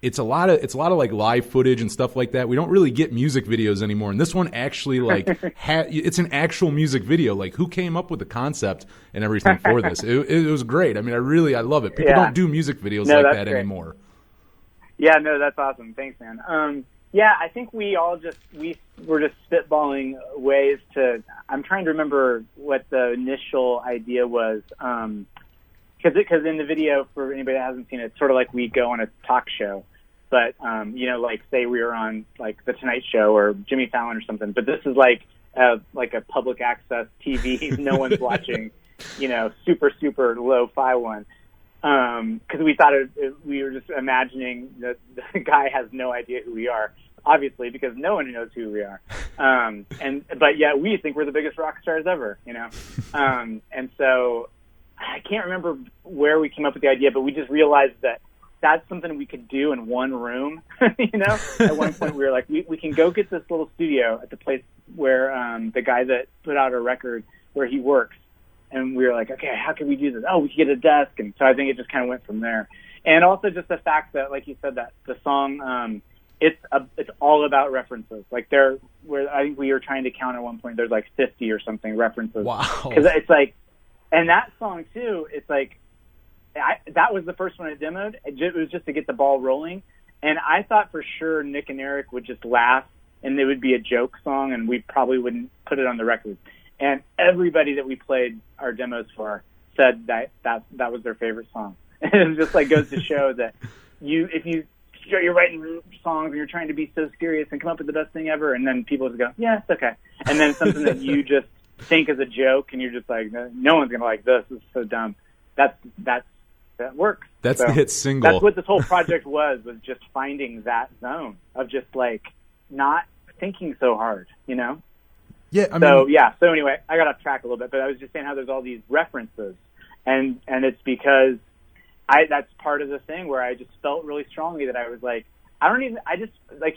it's a lot of like live footage and stuff like that. We don't really get music videos anymore. And this one actually like it's an actual music video. Like who came up with the concept and everything for this? It was great. I love it. People don't do music videos like that great. Anymore. Yeah, no, that's awesome. Thanks, man. I think we were just spitballing ways to. I'm trying to remember what the initial idea was. Because in the video, for anybody that hasn't seen it, it's sort of like we go on a talk show, but like say we were on like the Tonight Show or Jimmy Fallon or something. But this is like a public access TV, no one's watching, super low-fi one. because we thought we were just imagining that the guy has no idea who we are, obviously, because no one knows who we are. But yet we think we're the biggest rock stars ever, and so I can't remember where we came up with the idea, but we just realized that that's something we could do in one room. At one point we were like, we can go get this little studio at the place where the guy that put out our record, where he works. And we were like, okay, how can we do this? Oh, we could get a desk. And so I think it just kind of went from there. And also just the fact that, like you said, that the song, it's all about references. Like where I think we were trying to count at one point, there's like 50 or something references. Wow. Because it's like, and that song too, it's like, that was the first one I demoed. It was just to get the ball rolling. And I thought for sure Nick and Eric would just laugh and it would be a joke song and we probably wouldn't put it on the record. And everybody that we played our demos for said that was their favorite song. And it just like goes to show that if you're writing songs and you're trying to be so serious and come up with the best thing ever, and then people just go, yeah, it's okay. And then something that you just think is a joke and you're just like, no one's going to like this. It's so dumb. That works. That's the hit single. That's what this whole project was just finding that zone of just like not thinking so hard, Yeah. So anyway, I got off track a little bit, but I was just saying how there's all these references, and it's because that's part of the thing where I just felt really strongly that I was like,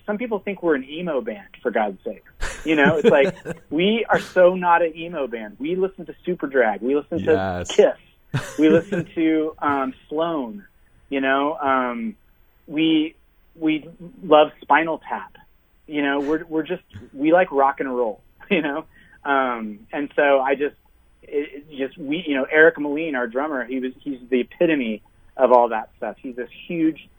some people think we're an emo band, for God's sake. It's like, we are so not an emo band. We listen to Superdrag. We listen to Kiss. We listen to Sloan. We love Spinal Tap. We like rock and roll. And so Eric Moline, our drummer, he's the epitome of all that stuff. He's this huge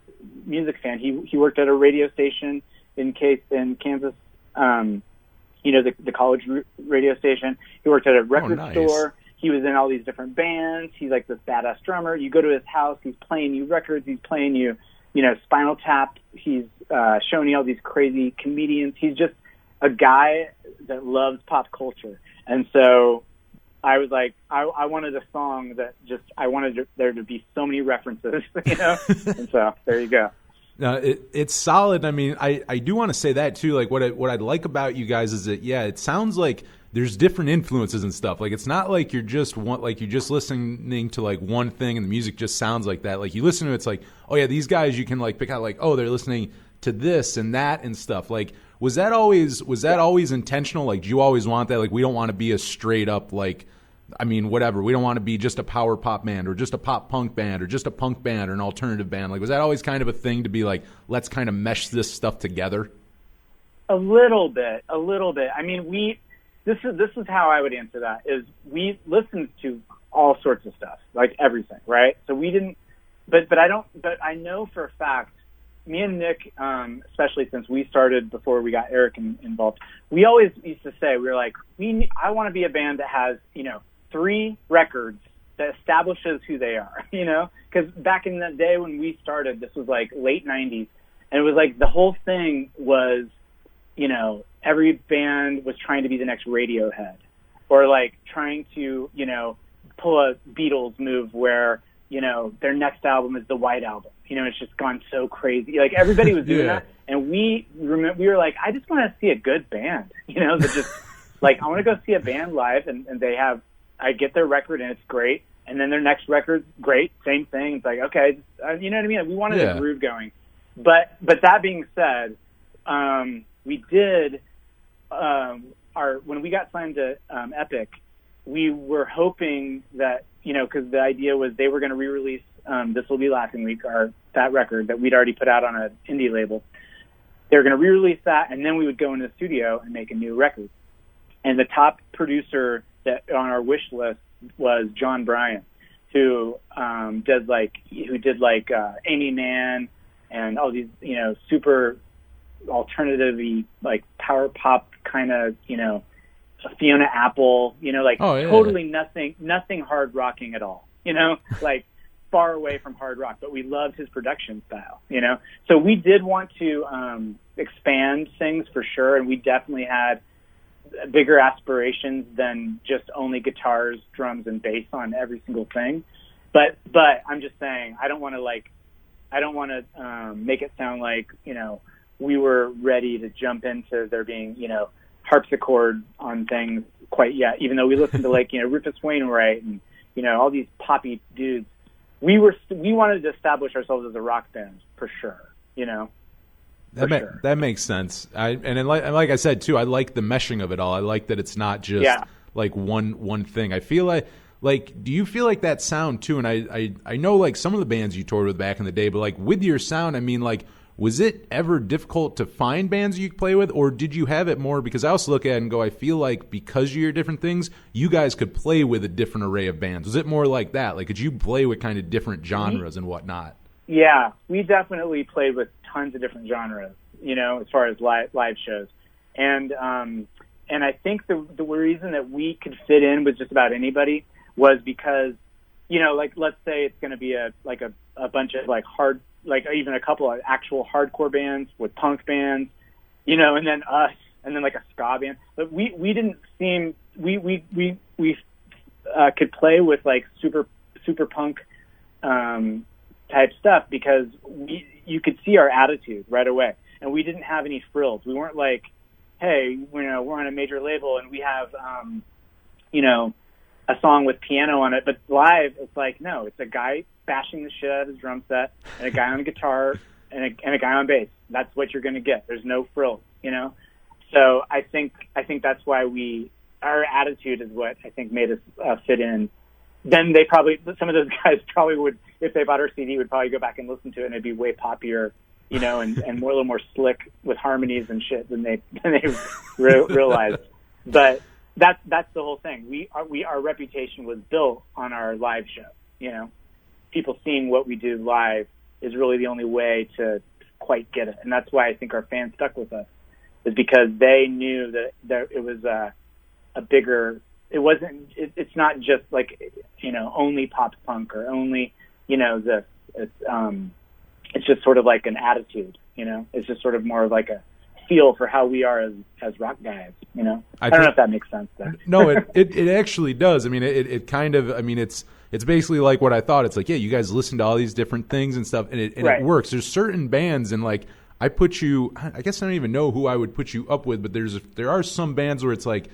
music fan. He worked at a radio station in Kansas, the college radio station. He worked at a record store. He was in all these different bands. He's like this badass drummer. You go to his house, he's playing you records. He's playing you, Spinal Tap. He's showing you all these crazy comedians. He's just a guy that loves pop culture. And so I was like, I wanted a song that I wanted there to be so many references, and so there you go. No, it's solid. I mean, I do want to say that too. Like what I'd like about you guys is that, it sounds like there's different influences and stuff. Like it's not like you're just listening to like one thing and the music just sounds like that. Like you listen to it, it's like, oh yeah, these guys you can like pick out like, oh, they're listening to this and that and stuff. Like was that always intentional? Like do you always want that? Like we don't want to be a straight up whatever. We don't want to be just a power pop band or just a pop punk band or just a punk band or an alternative band. Like was that always kind of a thing to be like, let's kind of mesh this stuff together? A little bit. I mean, this is how I would answer that, is we listened to all sorts of stuff, like everything, right? So we didn't, but I know for a fact, me and Nick, especially since we started before we got Eric involved, we always used to say, we were like, I want to be a band that has, 3 records that establishes who they are, because back in that day when we started, this was like late 90s, and it was like the whole thing was, every band was trying to be the next Radiohead, or like trying to, pull a Beatles move where, their next album is the White Album. It's just gone so crazy. Like everybody was doing that. And we were like, I just want to see a good band, that just like, I want to go see a band live and I get their record and it's great. And then their next record's great. Same thing. It's like, okay, you know what I mean? We wanted a groove going. But that being said, we did, when we got signed to Epic, we were hoping that, because the idea was they were going to re-release This Will Be Laughing Week, that record that we'd already put out on an indie label. They were going to re-release that, and then we would go into the studio and make a new record. And the top producer that on our wish list was John Bryan, who did Amy Mann and all these, super alternative-y, like power pop kind of, Fiona Apple, totally nothing hard rocking at all, like far away from hard rock, but we loved his production style, So we did want to expand things for sure, and we definitely had bigger aspirations than just only guitars, drums, and bass on every single thing. But I'm just saying, I don't want to make it sound like, we were ready to jump into there being, harpsichord on things quite yet, even though we listened to Rufus Wainwright and, all these poppy dudes. We wanted to establish ourselves as a rock band for sure, That makes sense. Like I said too, I like the meshing of it all. I like that it's not just like one thing. I feel like do you feel like that sound too? And I know like some of the bands you toured with back in the day, but like with your sound, I mean, like, was it ever difficult to find bands you could play with, or did you have it more? Because I also look at it and go, I feel like because of your different things, you guys could play with a different array of bands. Was it more like that? Like, could you play with kind of different genres and whatnot? Yeah, we definitely played with tons of different genres, as far as live shows. And I think the reason that we could fit in with just about anybody was because, like, let's say it's going to be a bunch of like hard, like even a couple of actual hardcore bands with punk bands, and then us, and then like a ska band. But we didn't seem, we could play with like super punk, type stuff because you could see our attitude right away, and we didn't have any frills. We weren't like, hey, we're on a major label and we have, a song with piano on it, but live it's like, no, it's a guy bashing the shit out of his drum set and a guy on guitar and a guy on bass. That's what you're going to get. There's no frills, So I think that's why our attitude is what I think made us fit in. Then some of those guys probably would, if they bought our CD, would probably go back and listen to it, and it'd be way poppier, and more, a little more slick with harmonies and shit than they realized. But that's the whole thing. Our reputation was built on our live show. People seeing what we do live is really the only way to quite get it, and that's why I think our fans stuck with us, is because they knew that it was a bigger. It wasn't. It's not just like only pop punk or only this. It's just sort of like an attitude. It's just sort of more of like a feel for how we are as rock guys. I don't know if that makes sense. There. No, it actually does. I mean, it kind of. I mean, it's basically like what I thought. It's like, yeah, you guys listen to all these different things and stuff, and it works. There's certain bands, and like I put you. I guess I don't even know who I would put you up with, but there are some bands where it's like,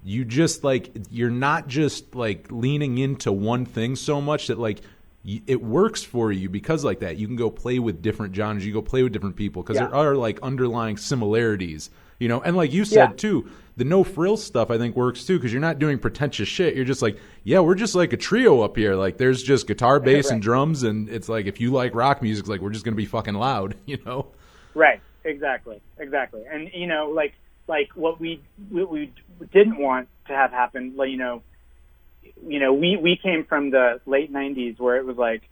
you just like, you're not just like leaning into one thing so much that like it works for you, because like that you can go play with different genres, you go play with different people, because there are like underlying similarities, and like you said too, the no frills stuff I think works too, because you're not doing pretentious shit. You're just like, yeah, we're just like a trio up here, like there's just guitar, bass, and drums, and it's like, if you like rock music, it's like we're just gonna be fucking loud. Right, exactly, and like what we didn't want to have happen, like, we came from the late 90s where it was like,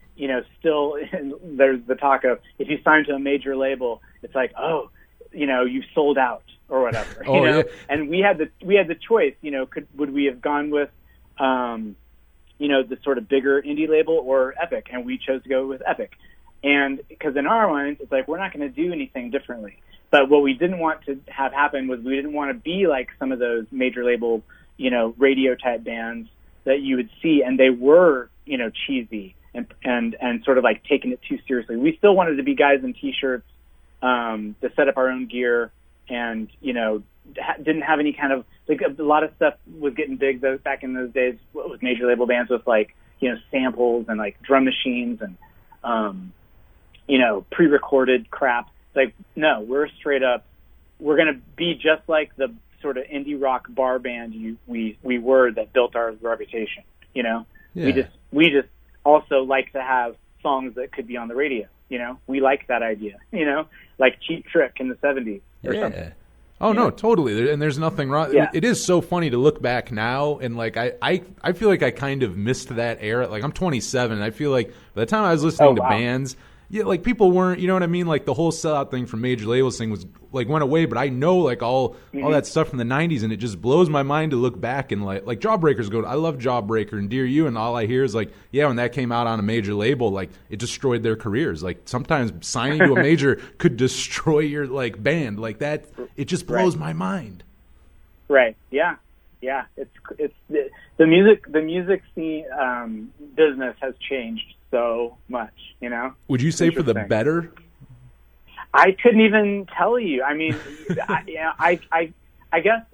still there's the talk of, if you sign to a major label, it's like, oh, you've sold out or whatever, Yeah. And we had the choice, would we have gone with, the sort of bigger indie label or Epic, and we chose to go with Epic. And because in our minds, it's like, we're not going to do anything differently. But what we didn't want to have happen was, we didn't want to be like some of those major label, radio type bands that you would see, and they were, cheesy and sort of like taking it too seriously. We still wanted to be guys in t-shirts, to set up our own gear, and didn't have any kind of, like, a lot of stuff was getting big though back in those days with major label bands, with like samples and like drum machines and pre-recorded crap. Like, no, we're straight up, we're going to be just like the sort of indie rock bar band we were, that built our reputation. Yeah. We just also like to have songs that could be on the radio. We like that idea, like Cheap Trick in the 70s or something. Oh, no, totally. And there's nothing wrong. Yeah. It is so funny to look back now, and like I feel like I kind of missed that era. Like, I'm 27, and I feel like by the time I was listening to bands, like people weren't, you know what I mean? Like the whole sellout thing from major labels thing was like, went away, but I know like all that stuff from the 90s, and it just blows my mind to look back and like Jawbreaker's good. I love Jawbreaker and Dear You, and all I hear is like, yeah, when that came out on a major label, like it destroyed their careers. Like sometimes signing to a major could destroy your like band like that. It just blows my mind. Right. Yeah. Yeah. It's the music scene, business has changed so much, you know? Would you say for the better? I couldn't even tell you. I mean, I guess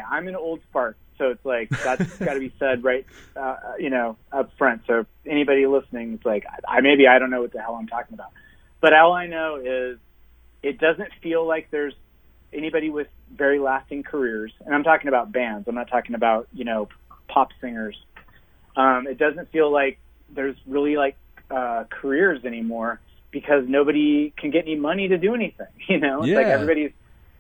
I'm an old fart, so it's like, that's got to be said right, up front. So anybody listening, it's like, I don't know what the hell I'm talking about. But all I know is it doesn't feel like there's anybody with very lasting careers. And I'm talking about bands. I'm not talking about, pop singers. It doesn't feel like there's really careers anymore because nobody can get any money to do anything. It's like everybody's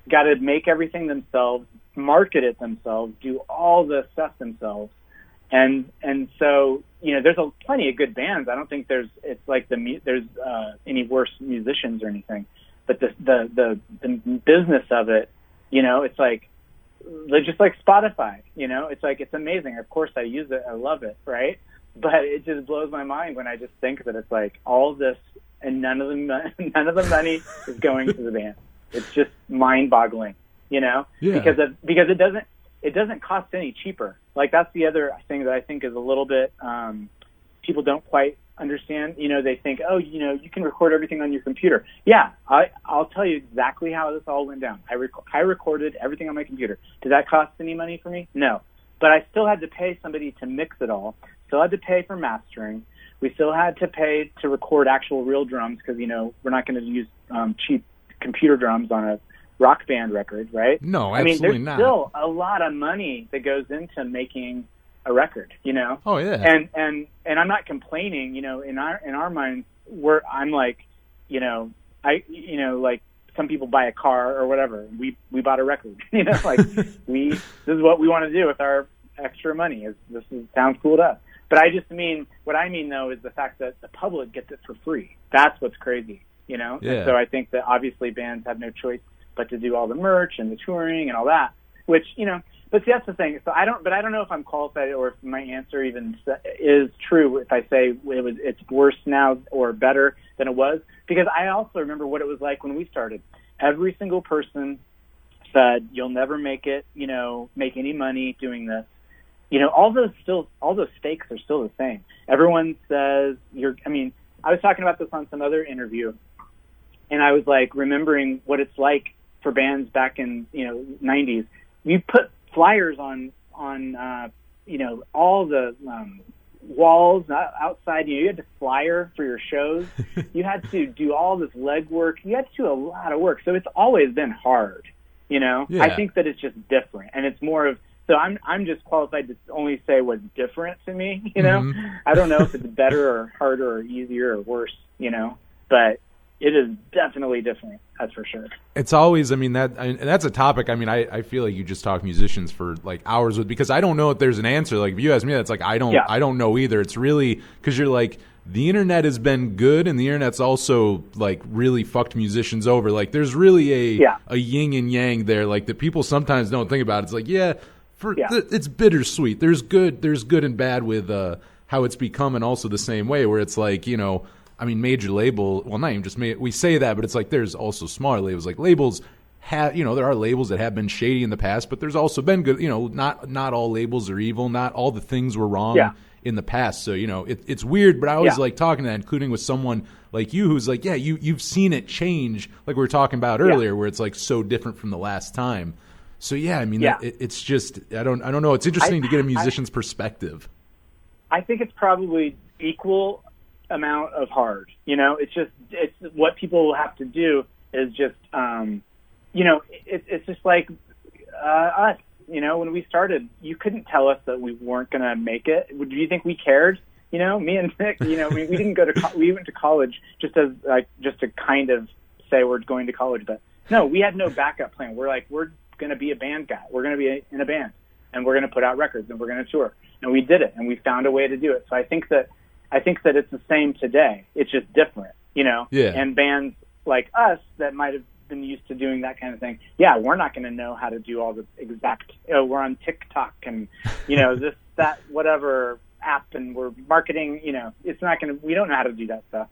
got to make everything themselves, market it themselves, do all the stuff themselves. And so, there's plenty of good bands. I don't think there's any worse musicians or anything, but the business of it, it's like, just like Spotify, it's like, it's amazing. Of course I use it. I love it. Right. But it just blows my mind when I just think that it's like all this and none of the money is going to the band. It's just mind boggling, because it doesn't cost any cheaper. Like, that's the other thing that I think is a little bit, people don't quite understand. They think, you can record everything on your computer. Yeah, I'll tell you exactly how this all went down. I recorded everything on my computer. Did that cost any money for me? No. But I still had to pay somebody to mix it all. Still had to pay for mastering. We still had to pay to record actual real drums because, we're not going to use cheap computer drums on a rock band record, right? No, absolutely not. There's still a lot of money that goes into making a record, Oh yeah. And I'm not complaining, in our minds, I'm like, like some people buy a car or whatever. We bought a record, this is what we want to do with our extra money. Sounds cool to us. But what I mean though is the fact that the public gets it for free. That's what's crazy, Yeah. And so I think that obviously bands have no choice but to do all the merch and the touring and all that, which, but see, that's the thing. So I don't know if I'm qualified or if my answer even is true if I say it's worse now or better than it was, because I also remember what it was like when we started. Every single person said, you'll never make it, make any money doing this. All those stakes are still the same. Everyone says I was talking about this on some other interview, and I was like remembering what it's like for bands back in 90s. We put flyers on all the walls outside. You had to flyer for your shows. You had to do all this legwork. You had to do a lot of work. So it's always been hard. Yeah. I think that it's just different, and it's more of. So I'm just qualified to only say what's different to me. Mm-hmm. I don't know if it's better or harder or easier or worse. But it is definitely different. That's for sure. It's always, and that's a topic. I feel like you just talk musicians for like hours with, because I don't know if there's an answer. Like if you ask me, that's like, I don't know either. It's really, cause you're like, the internet has been good and the internet's also like really fucked musicians over. Like there's really a yin and yang there. Like that people sometimes don't think about. It's like, it's bittersweet. There's good and bad with, how it's become, and also the same way where it's like, major label, well, not even just we say that, but it's like there's also smaller labels. Like labels have, there are labels that have been shady in the past, but there's also been good, not all labels are evil. Not all the things were wrong in the past. So, it's weird, but I always like talking to that, including with someone like you who's like, you've seen it change, like we were talking about earlier, where it's like so different from the last time. So, it's just, I don't know. It's interesting to get a musician's perspective. I think it's probably equal amount of hard. It's what people will have to do is just, it's just like us. When we started, you couldn't tell us that we weren't going to make it. Do you think we cared? Me and Nick, we didn't go to we went to college just to kind of say we're going to college, but no, we had no backup plan. We're going to be a band guy. We're going to be in a band, and we're going to put out records, and we're going to tour, and we did it, and we found a way to do it. So I think that it's the same today. It's just different, Yeah. And bands like us that might have been used to doing that kind of thing, we're not going to know how to do all the exact. We're on TikTok and this, that, whatever app, and we're marketing. It's not going to. We don't know how to do that stuff.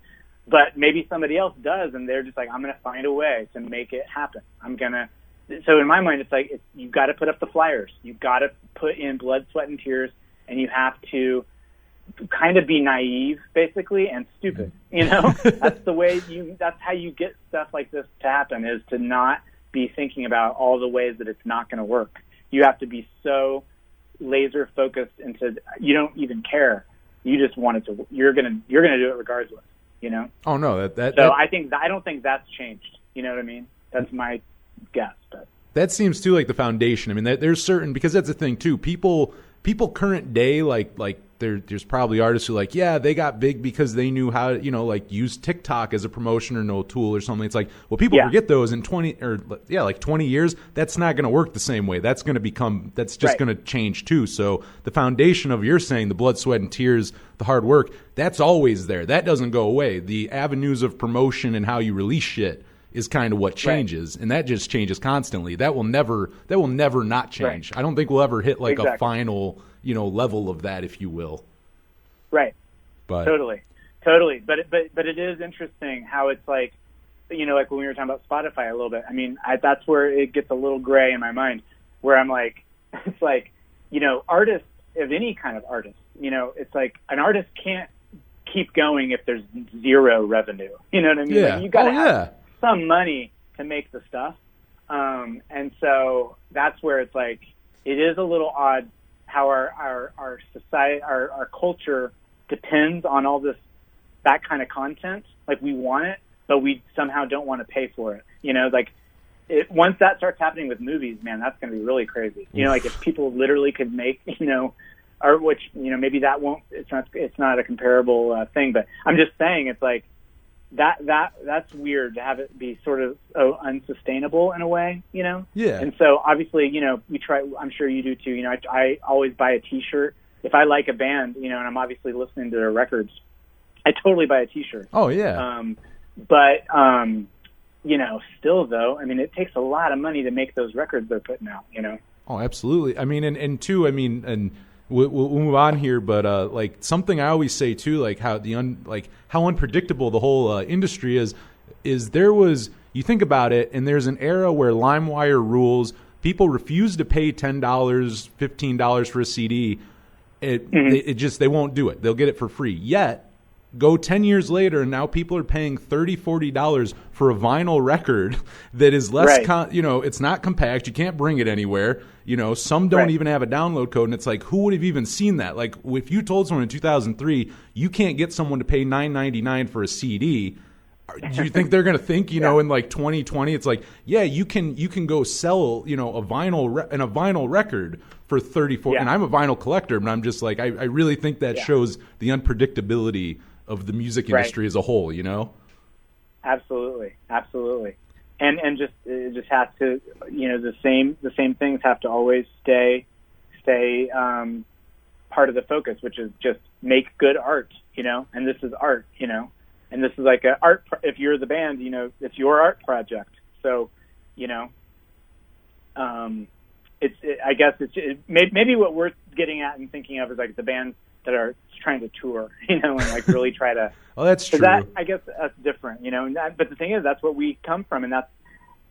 But maybe somebody else does, and they're just like, I'm going to find a way to make it happen. So in my mind, it's like you've got to put up the flyers. You've got to put in blood, sweat, and tears and you have to kind of be naive, basically, and stupid. That's how you get stuff like this to happen, is to not be thinking about all the ways that it's not going to work. You have to be so laser focused into, you don't even care. You just want it to, you're going to do it regardless, Oh no, I don't think that's changed. You know what I mean? That's my guess. But that seems too like the foundation. I mean, there's certain, because that's the thing too. People current day, like there's probably artists who they got big because they knew how to, use TikTok as a promotion or no tool or something. It's like, well, people forget those in 20 years, that's not going to work the same way. That's going to change too. So the foundation of, you're saying, the blood, sweat, and tears, the hard work, that's always there. That doesn't go away. The avenues of promotion and how you release shit is kind of what changes, and that just changes constantly. That will never not change. Right. I don't think we'll ever hit a final, level of that, if you will. Right. But totally. But it is interesting how it's like when we were talking about Spotify a little bit. I mean, that's where it gets a little gray in my mind, where I'm like, it's like, artists of any kind of artist, it's like an artist can't keep going if there's zero revenue. You know what I mean? Yeah. Like, you got to have some money to make the stuff. And so that's where it's like, it is a little odd how our society, our culture depends on all that kind of content. Like, we want it, but we somehow don't want to pay for it. Once that starts happening with movies, man, that's going to be really crazy. If people literally could make, art, which, maybe that won't, it's not a comparable thing, but I'm just saying, it's like, that's weird to have it be sort of unsustainable in a way, Yeah. And so obviously, we try, I'm sure you do too. I always buy a T-shirt. If I like a band, and I'm obviously listening to their records, I totally buy a T-shirt. Oh yeah. But still though, I mean, it takes a lot of money to make those records they're putting out, Oh, absolutely. I mean, and two, I mean, and we'll move on here, but something I always say too, like how how unpredictable the whole industry is you think about it, and there's an era where LimeWire rules. People refuse to pay $10, $15 for a CD. They won't do it. They'll get it for free. Yet, go 10 years later, and now people are paying $30, $40 for a vinyl record that is less, it's not compact. You can't bring it anywhere. Some don't even have a download code, and it's like, who would have even seen that? Like, if you told someone in 2003 you can't get someone to pay $9.99 for a CD, do you think they're going to think, in 2020, it's like, yeah, you can go sell, a vinyl record for 34. And I'm a vinyl collector, but I'm just like, I really think that shows the unpredictability of the music industry as a whole, Absolutely. And it just has to, the same things have to always stay part of the focus, which is just make good art, and this is art, and this is like a art. If you're the band, it's your art project. So, I guess maybe what we're getting at and thinking of is like the bands that are trying to tour, and like really try to. Oh, that's true. I guess that's different, but the thing is, that's what we come from, and that's,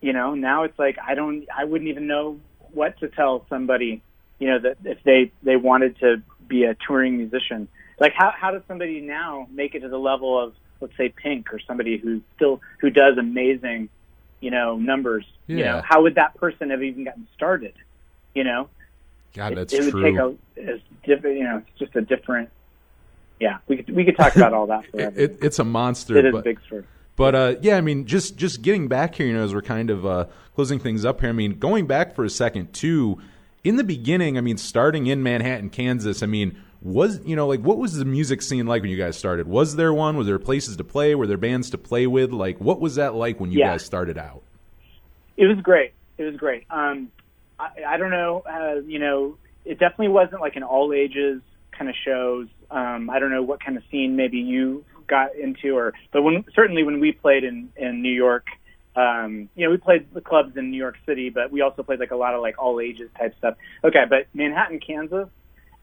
now it's like, I wouldn't even know what to tell somebody, that if they wanted to be a touring musician. Like, how does somebody now make it to the level of, let's say, Pink, or somebody who does amazing, numbers? Yeah. How would that person have even gotten started? God, that's it true. would take it's just a different. Yeah, we could talk about all that forever. It's a monster. It is a big story. But I mean, just getting back here, as we're kind of closing things up here. I mean, going back for a second too. In the beginning, I mean, starting in Manhattan, Kansas. I mean, what was the music scene like when you guys started? Was there one? Was there places to play? Were there bands to play with? Like, what was that like when you guys started out? It was great. I don't know. It definitely wasn't like an all ages kind of shows. I don't know what kind of scene maybe you got into, but certainly when we played in New York, we played the clubs in New York City, but we also played like a lot of like all ages type stuff. Okay, but Manhattan, Kansas,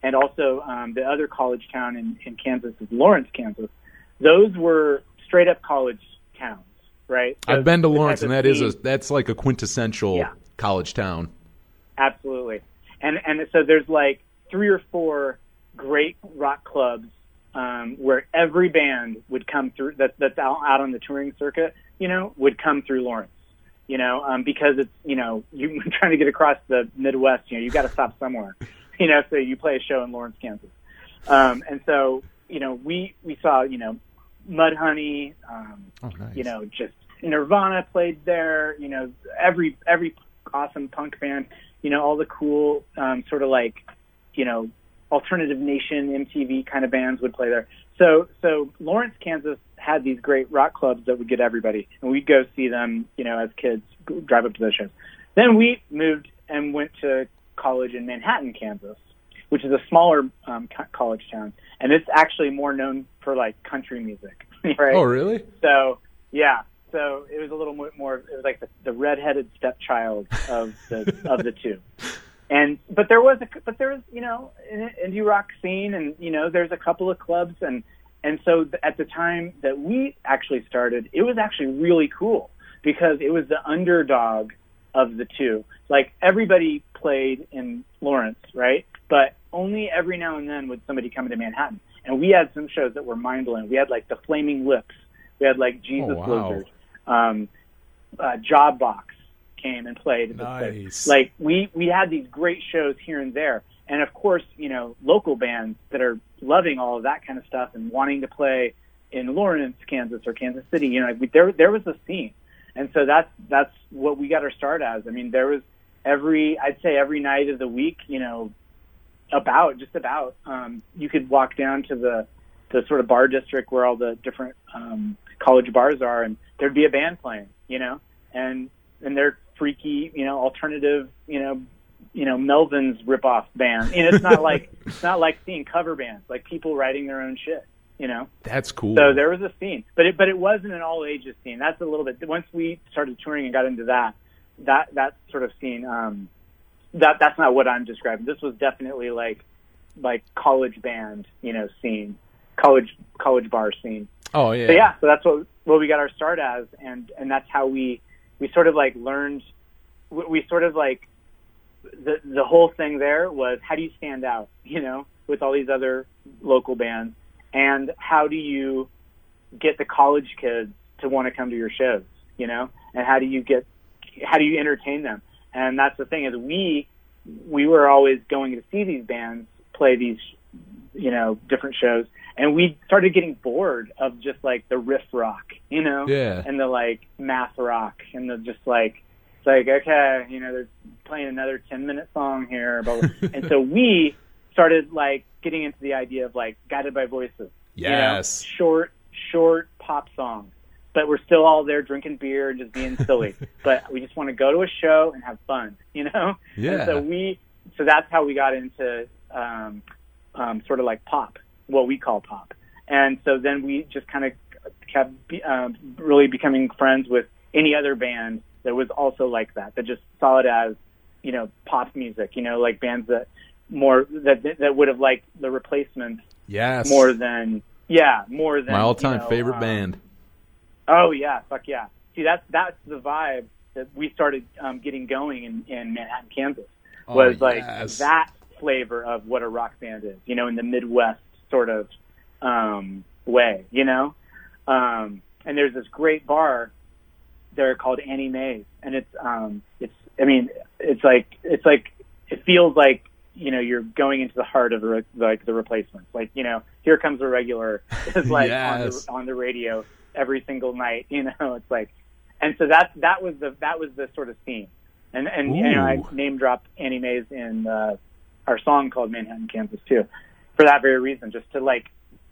and also the other college town in Kansas is Lawrence, Kansas. Those were straight up college towns, right? So I've been to Lawrence, and that's like a quintessential college town. Absolutely, and so there's like 3 or 4 great rock clubs where every band would come through that's out on the touring circuit, would come through Lawrence, because it's, you're trying to get across the Midwest, you got to stop somewhere, so you play a show in Lawrence, Kansas. And so, we saw, Mudhoney, nice. just Nirvana played there, every awesome punk band, all the cool sort of like, Alternative Nation, MTV kind of bands would play there. So Lawrence, Kansas had these great rock clubs that would get everybody, and we'd go see them, as kids, drive up to those shows. Then we moved and went to college in Manhattan, Kansas, which is a smaller college town, and it's actually more known for like country music, right? Oh, really? So yeah, so it was a little more. It was like the redheaded stepchild of the two. But there was an indie rock scene, and there's a couple of clubs, and so at the time that we actually started, it was actually really cool because it was the underdog of the two. Like everybody played in Lawrence, right? But only every now and then would somebody come into Manhattan, and we had some shows that were mind blowing. We had like the Flaming Lips, we had like Jesus Blizzard, Job Box came and played. Nice. Like we had these great shows here and there, and of course, local bands that are loving all of that kind of stuff and wanting to play in Lawrence, Kansas, or Kansas City. There was a scene, and so that's what we got our start as. I mean, there was every night of the week, about you could walk down to the sort of bar district where all the different college bars are, and there'd be a band playing, and they're freaky, alternative, Melvin's ripoff band. It's not like seeing cover bands, like people writing their own shit. That's cool. So there was a scene, but it wasn't an all ages scene. That's a little bit. Once we started touring and got into that sort of scene, that's not what I'm describing. This was definitely like college band, scene, college bar scene. Oh yeah. So yeah, so that's what we got our start as, and that's how we sort of like learned. We sort of like the whole thing there was, how do you stand out, with all these other local bands, and how do you get the college kids to want to come to your shows, and how do you entertain them? And that's the thing, is we were always going to see these bands play these, different shows, and we started getting bored of just like the riff rock, Yeah. and the like math rock, and the just like, it's like, okay, they're playing another 10-minute song here, and so we started like getting into the idea of like Guided by Voices. Yes. Short pop songs, but we're still all there drinking beer and just being silly. But we just want to go to a show and have fun, Yeah. And so that's how we got into sort of like pop, what we call pop. And so then we just kind of kept really becoming friends with any other band that was also like that just saw it as, pop music, like bands that would have liked the Replacements. Yes. More than my all-time favorite band. Oh yeah, fuck yeah. See, that's the vibe that we started getting going in Manhattan, Kansas. Was like that flavor of what a rock band is, in the Midwest sort of way, And there's this great bar there called Annie Mae's, and it feels like, you're going into the heart of the Replacements. Like, Here Comes the Regular is like Yes. on the radio every single night. It's like, and so that was the sort of scene. And I name dropped Annie Mae's in our song called Manhattan, Kansas too, for that very reason, just to like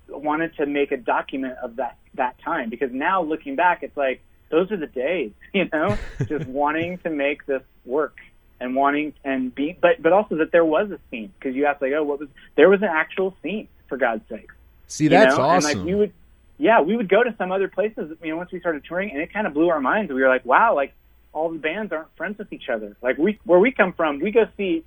wanted to make a document of that time, because now looking back, it's like those are the days, just wanting to make this work. And wanting and be, but also that there was a scene, because you asked like, there was an actual scene, for God's sake. See, that's awesome. And like we would go to some other places, once we started touring, and it kind of blew our minds. We were like, wow, like all the bands aren't friends with each other. Like where we come from, we go see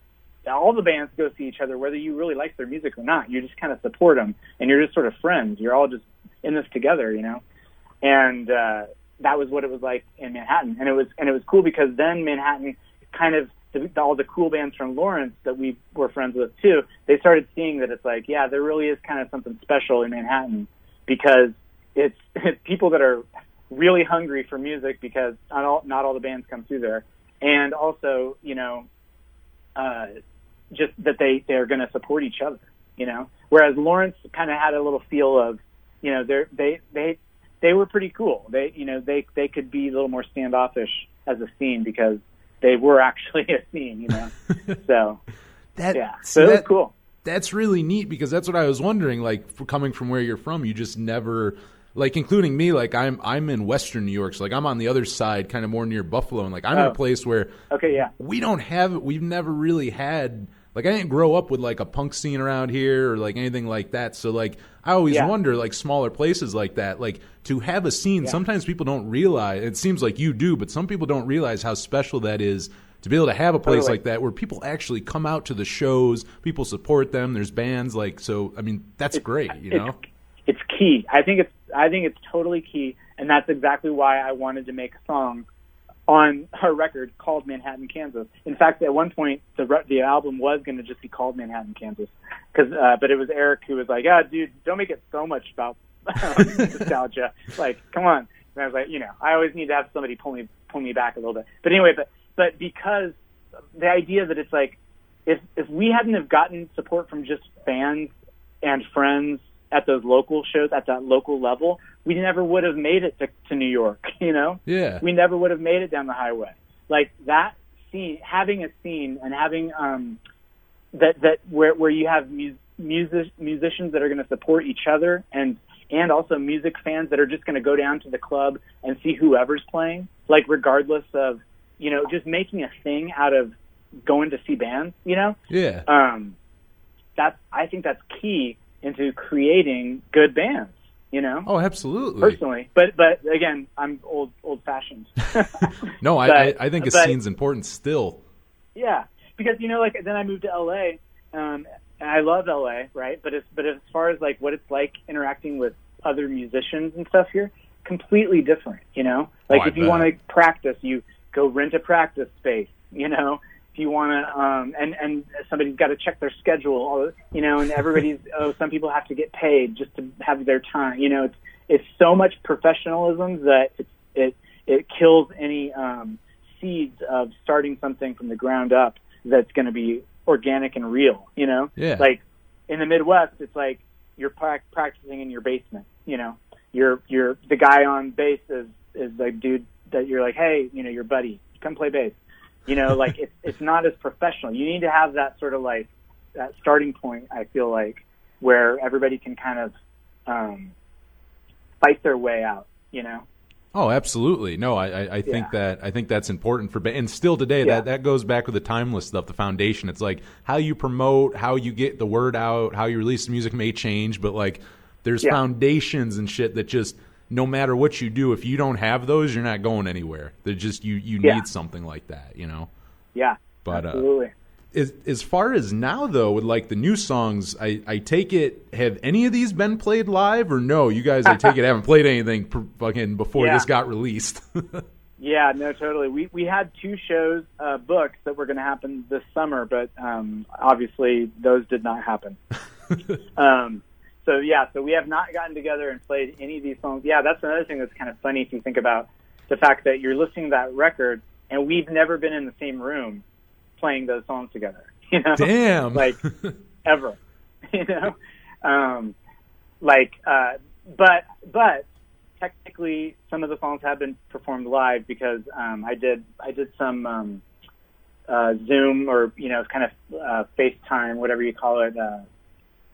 all the bands go see each other, whether you really like their music or not. You just kind of support them, and you're just sort of friends. You're all just in this together, And that was what it was like in Manhattan, and it was cool because then Manhattan kind of all the cool bands from Lawrence that we were friends with too, they started seeing that it's like, yeah, there really is kind of something special in Manhattan, because it's people that are really hungry for music, because not all the bands come through there, and also, you know, just that they're going to support each other, you know. Whereas Lawrence kind of had a little feel of, you know, they were pretty cool. They could be a little more standoffish as a scene, because they were actually a scene, you know. So so it was cool. That's really neat, because that's what I was wondering. Like, coming from where you're from, you just never, like, including me, like I'm in Western New York, so like I'm on the other side, kind of more near Buffalo, and like I'm in a place where we've never really had, like, I didn't grow up with like a punk scene around here or like anything like that. So like I always wonder, like, smaller places like that, like, to have a scene. Sometimes people don't realize. It seems like you do, but some people don't realize how special that is, to be able to have a place like that where people actually come out to the shows, people support them. There's bands, like, so. I mean, that's great. You know, it's key. I think it's totally key, and that's exactly why I wanted to make a song on our record called Manhattan, Kansas. In fact, at one point, the album was going to just be called Manhattan, Kansas, but it was Eric who was like, dude, don't make it so much about nostalgia. Like, come on. And I was like, you know, I always need to have somebody pull me back a little bit. But anyway, but because the idea that it's like, if we hadn't have gotten support from just fans and friends at those local shows, at that local level, we never would have made it to New York, you know? Yeah. We never would have made it down the highway. Like, that scene, having a scene and having that where you have musicians that are going to support each other, and also music fans that are just going to go down to the club and see whoever's playing, like, regardless of, you know, just making a thing out of going to see bands, you know? Yeah. I think that's key into creating good bands, you know? Oh, absolutely. Personally. But again, I'm old fashioned. No, I think a scene's important still. Yeah. Because, you know, like, then I moved to LA, and I love LA, right? But as far as like what it's like interacting with other musicians and stuff here, completely different, you know? Like, if you want to practice, you go rent a practice space, you know? If you want to, and somebody's got to check their schedule, you know, and everybody's, some people have to get paid just to have their time. You know, it's so much professionalism that it kills any seeds of starting something from the ground up that's going to be organic and real, you know? Yeah. Like, in the Midwest, it's like you're practicing in your basement, you know? You're the guy on bass is the dude that you're like, hey, you know, your buddy, come play bass. You know, like, it's not as professional. You need to have that sort of, like, that starting point, I feel like, where everybody can kind of fight their way out, you know? Oh, absolutely. No, I think that's important for, and still today, that goes back with the timeless stuff, the foundation. It's like how you promote, how you get the word out, how you release the music may change, but like there's foundations and shit that just, no matter what you do, if you don't have those, you're not going anywhere. They're just, you need something like that, you know? Yeah, but, absolutely. As far as now, though, with like the new songs, I take it, have any of these been played live, or no? You guys, I take it, haven't played anything fucking before this got released. Yeah, no, totally. We had 2 shows booked that were going to happen this summer, but obviously those did not happen. So we have not gotten together and played any of these songs. Yeah, that's another thing that's kind of funny if you think about the fact that you're listening to that record and we've never been in the same room playing those songs together. You know? Damn. Like, ever. You know? But technically some of the songs have been performed live because I did some Zoom or, you know, kind of FaceTime, whatever you call it,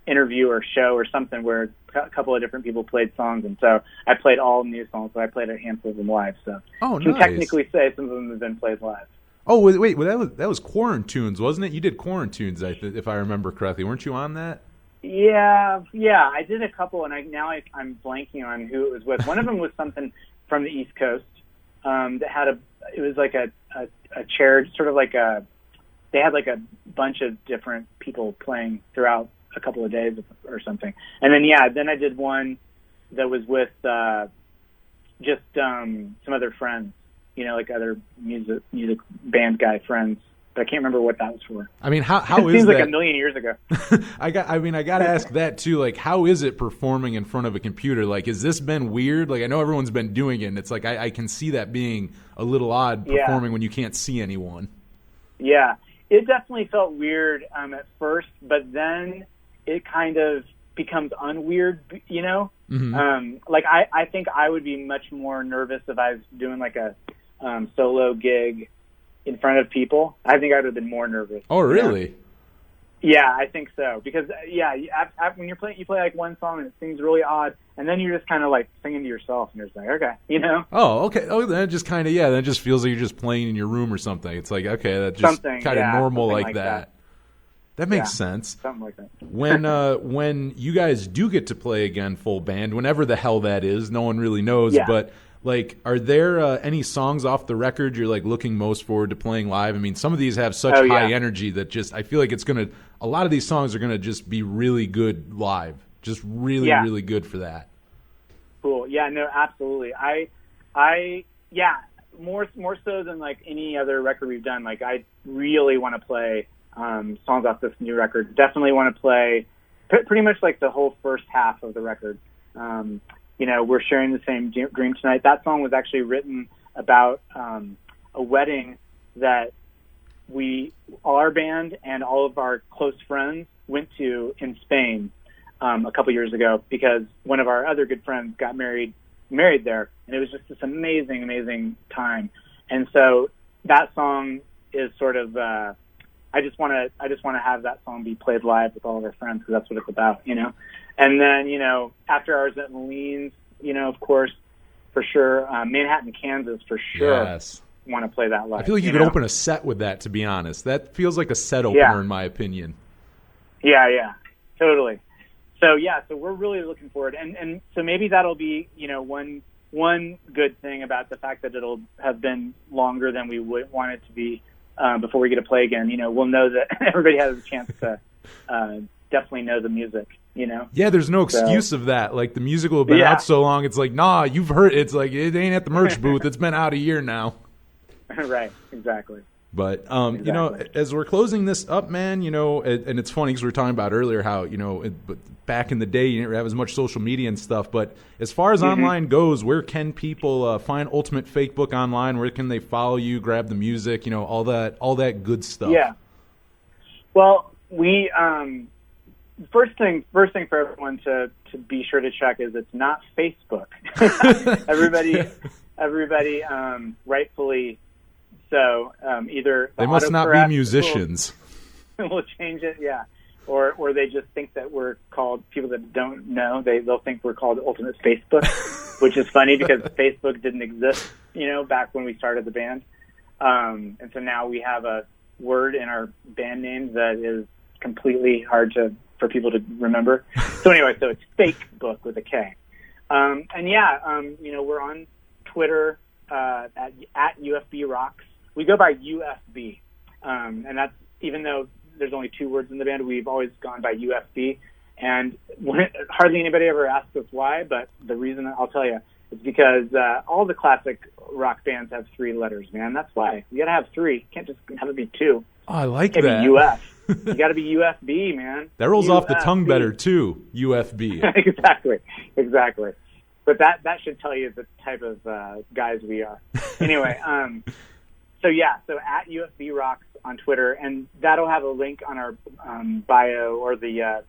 interview or show or something where a couple of different people played songs, and so I played all new songs, so I played a handful of them live. So I can technically say some of them have been played live. Oh wait, well, that was Quarantunes, wasn't it? You did Quarantunes, if I remember correctly. Weren't you on that? Yeah, I did a couple, and I'm blanking on who it was with. One of them was something from the East Coast that had it was like a chair, sort of like they had like a bunch of different people playing throughout a couple of days or something. And then I did one that was with some other friends, you know, like other music band guy friends but I can't remember what that was for. I mean, how it is seems that? like a million years ago. I got to ask that too. Like, how is it performing in front of a computer? Like, has this been weird? Like, I know everyone's been doing it, and it's like I can see that being a little odd performing when you can't see anyone. Yeah, it definitely felt weird at first, but then it kind of becomes unweird, you know? Mm-hmm. Like, I think I would be much more nervous if I was doing like a solo gig in front of people. I think I would have been more nervous. Oh, really? You know? Yeah, I think so. Because, when you play like one song and it seems really odd, and then you're just kind of like singing to yourself, and you're just like, okay, you know? Oh, okay. Oh, then it just kind of, that it just feels like you're just playing in your room or something. It's like, okay, that's just kind of normal like that. That makes sense. Something like that. When you guys do get to play again full band, whenever the hell that is, no one really knows, but like, are there any songs off the record you're like looking most forward to playing live? I mean, some of these have such high energy that just I feel like a lot of these songs are gonna just be really good live, just really really good for that. Cool. Yeah. No. Absolutely. More so than like any other record we've done. Like, I really want to play songs off this new record. Definitely want to play pretty much like the whole first half of the record. You know, We're Sharing the Same Dream Tonight. That song was actually written about a wedding that all our band and all of our close friends went to in Spain a couple years ago, because one of our other good friends got married there, and it was just this amazing, amazing time. And so that song is sort of I just want to have that song be played live with all of our friends, because that's what it's about, you know. And then, you know, After Hours at Moline's, you know, of course, for sure. Manhattan, Kansas, for sure. Yes. Want to play that live. I feel like you could open a set with that, to be honest. That feels like a set opener in my opinion. Yeah, totally. So we're really looking forward. And so maybe that'll be, you know, one good thing about the fact that it'll have been longer than we would want it to be before we get to play again. You know, we'll know that everybody has a chance to definitely know the music, you know? Yeah, there's no excuse of that. Like, the music will have been out so long, it's like, nah, you've heard it. It's like, it ain't at the merch booth. It's been out a year now. Right, exactly. But, you know, as we're closing this up, man, you know, and it's funny because we were talking about earlier how, you know, back in the day, you didn't have as much social media and stuff. But as far as online goes, where can people find Ultimate Fakebook online? Where can they follow you, grab the music, you know, all that good stuff? Yeah. Well, we first thing for everyone to be sure to check is it's not Facebook. everybody rightfully so either they must not be musicians. We'll change it, or they just think that we're called, people that don't know, they'll think we're called Ultimate Facebook, which is funny because Facebook didn't exist, you know, back when we started the band, and so now we have a word in our band name that is completely hard for people to remember. So anyway, so it's Fakebook with a K, you know, we're on Twitter at UFB Rocks. We go by UFB, and that's, even though there's only two words in the band, we've always gone by UFB. And hardly anybody ever asks us why, but the reason I'll tell you is because all the classic rock bands have three letters, man. That's why. You got to have three. You can't just have it be two. Oh, I like that. Be UF. You got to be UFB, man. That rolls off the tongue better, too, UFB. Exactly. But that should tell you the type of guys we are. Anyway, so at UFB Rocks on Twitter, and that'll have a link on our bio, or the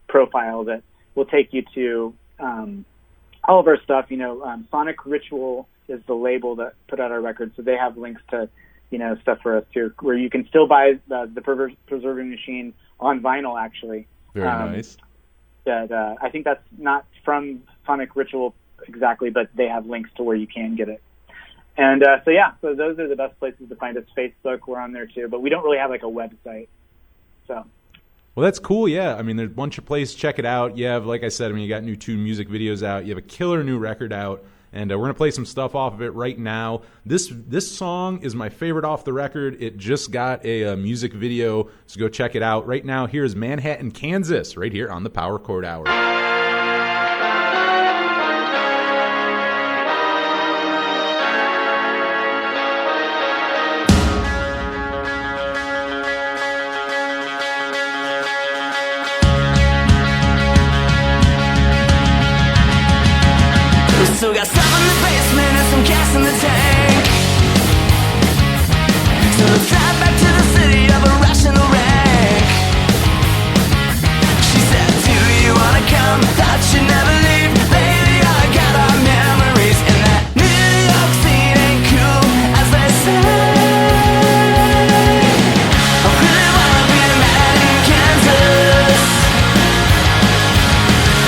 profile that will take you to all of our stuff. You know, Sonic Ritual is the label that put out our records, so they have links to, you know, stuff for us too, where you can still buy the Preserving Machine on vinyl, actually. Very nice. That I think that's not from Sonic Ritual exactly, but they have links to where you can get it. And so those are the best places to find us. Facebook, we're on there too, but we don't really have like a website. So. Well, that's cool. Yeah, I mean, there's a bunch of places. Check it out. You have, like I said, you got new 2 music videos out. You have a killer new record out, and we're gonna play some stuff off of it right now. This song is my favorite off the record. It just got a music video, so go check it out right now. Here's Manhattan, Kansas, right here on the Power Chord Hour. Let's drive back to the city of a rational wreck. She said, do you wanna come? Thought you'd never leave. Baby, I got our memories. And that New York scene ain't cool, as they say. I really wanna be a man in Kansas.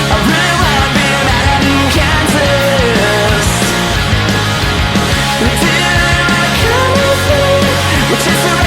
I really wanna be a man in Kansas. We didn't wanna come with me, which is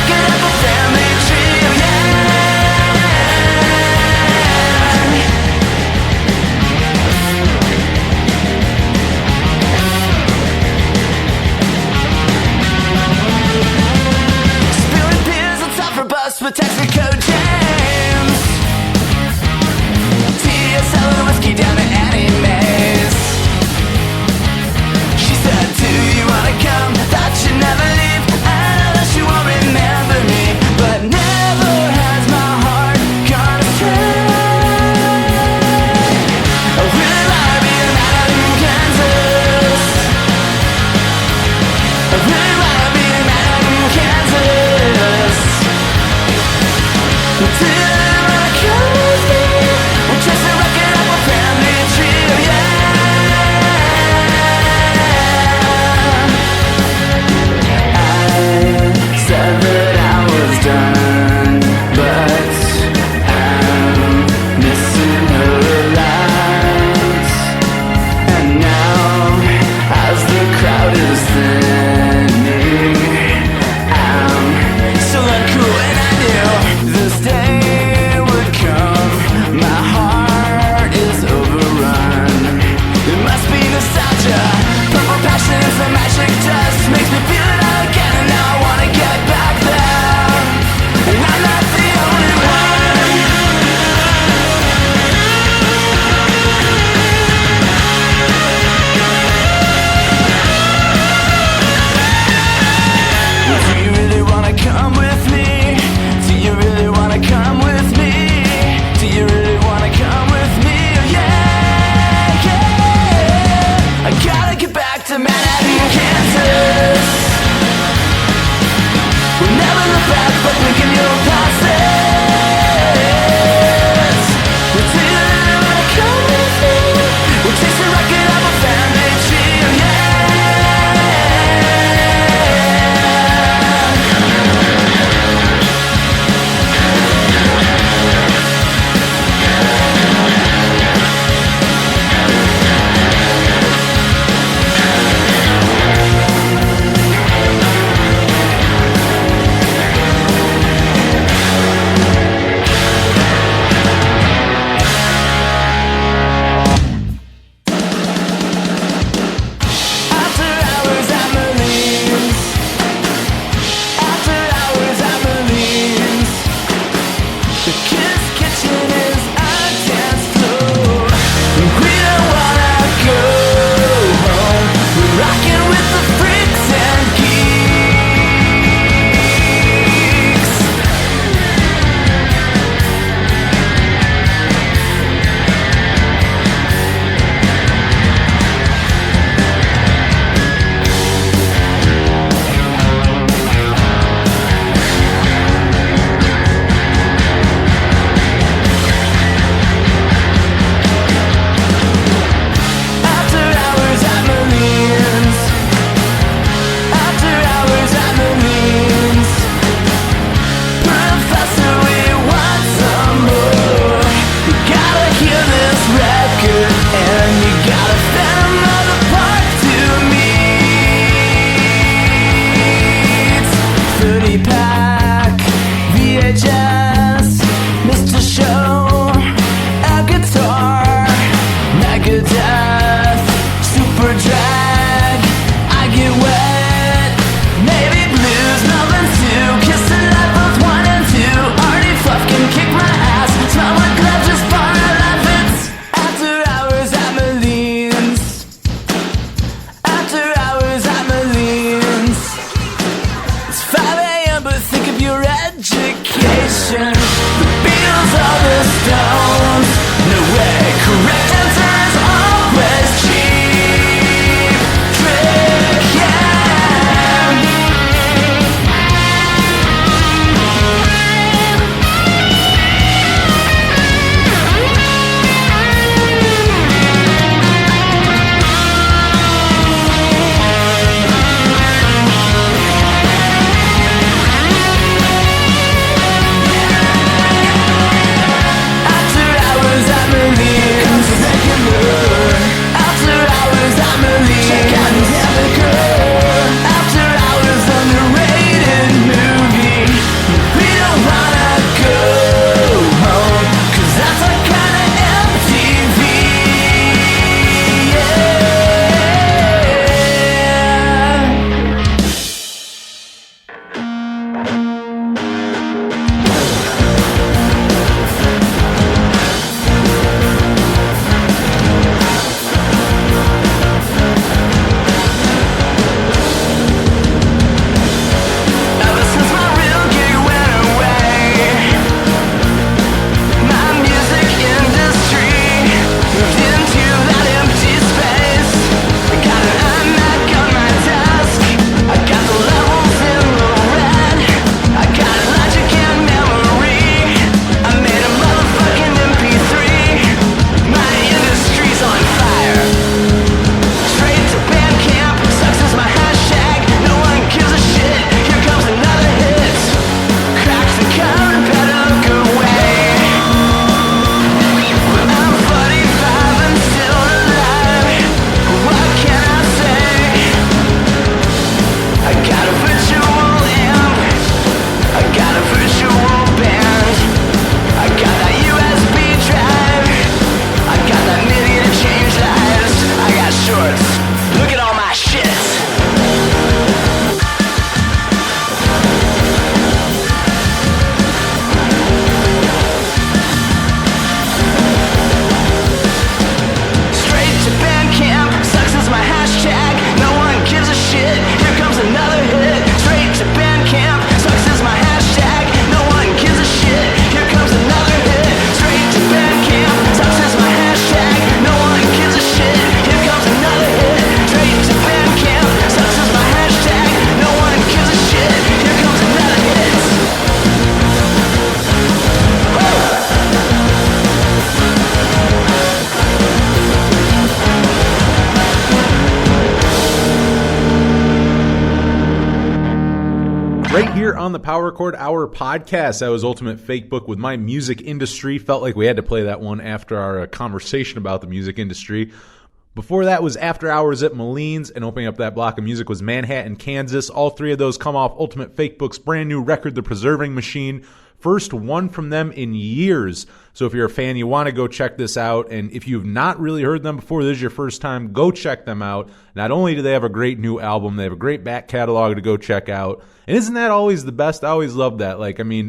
Right here on the Power Chord Hour podcast, that was Ultimate Fakebook with My Music Industry. Felt like we had to play that one after our conversation about the music industry. Before that was After Hours at Moline's, and opening up that block of music was Manhattan, Kansas. All three of those come off Ultimate Fakebook's brand new record, The Preserving Machine. First one from them in years. So if you're a fan, you want to go check this out. And if you've not really heard them before, this is your first time, go check them out. Not only do they have a great new album, they have a great back catalog to go check out. And isn't that always the best? I always love that.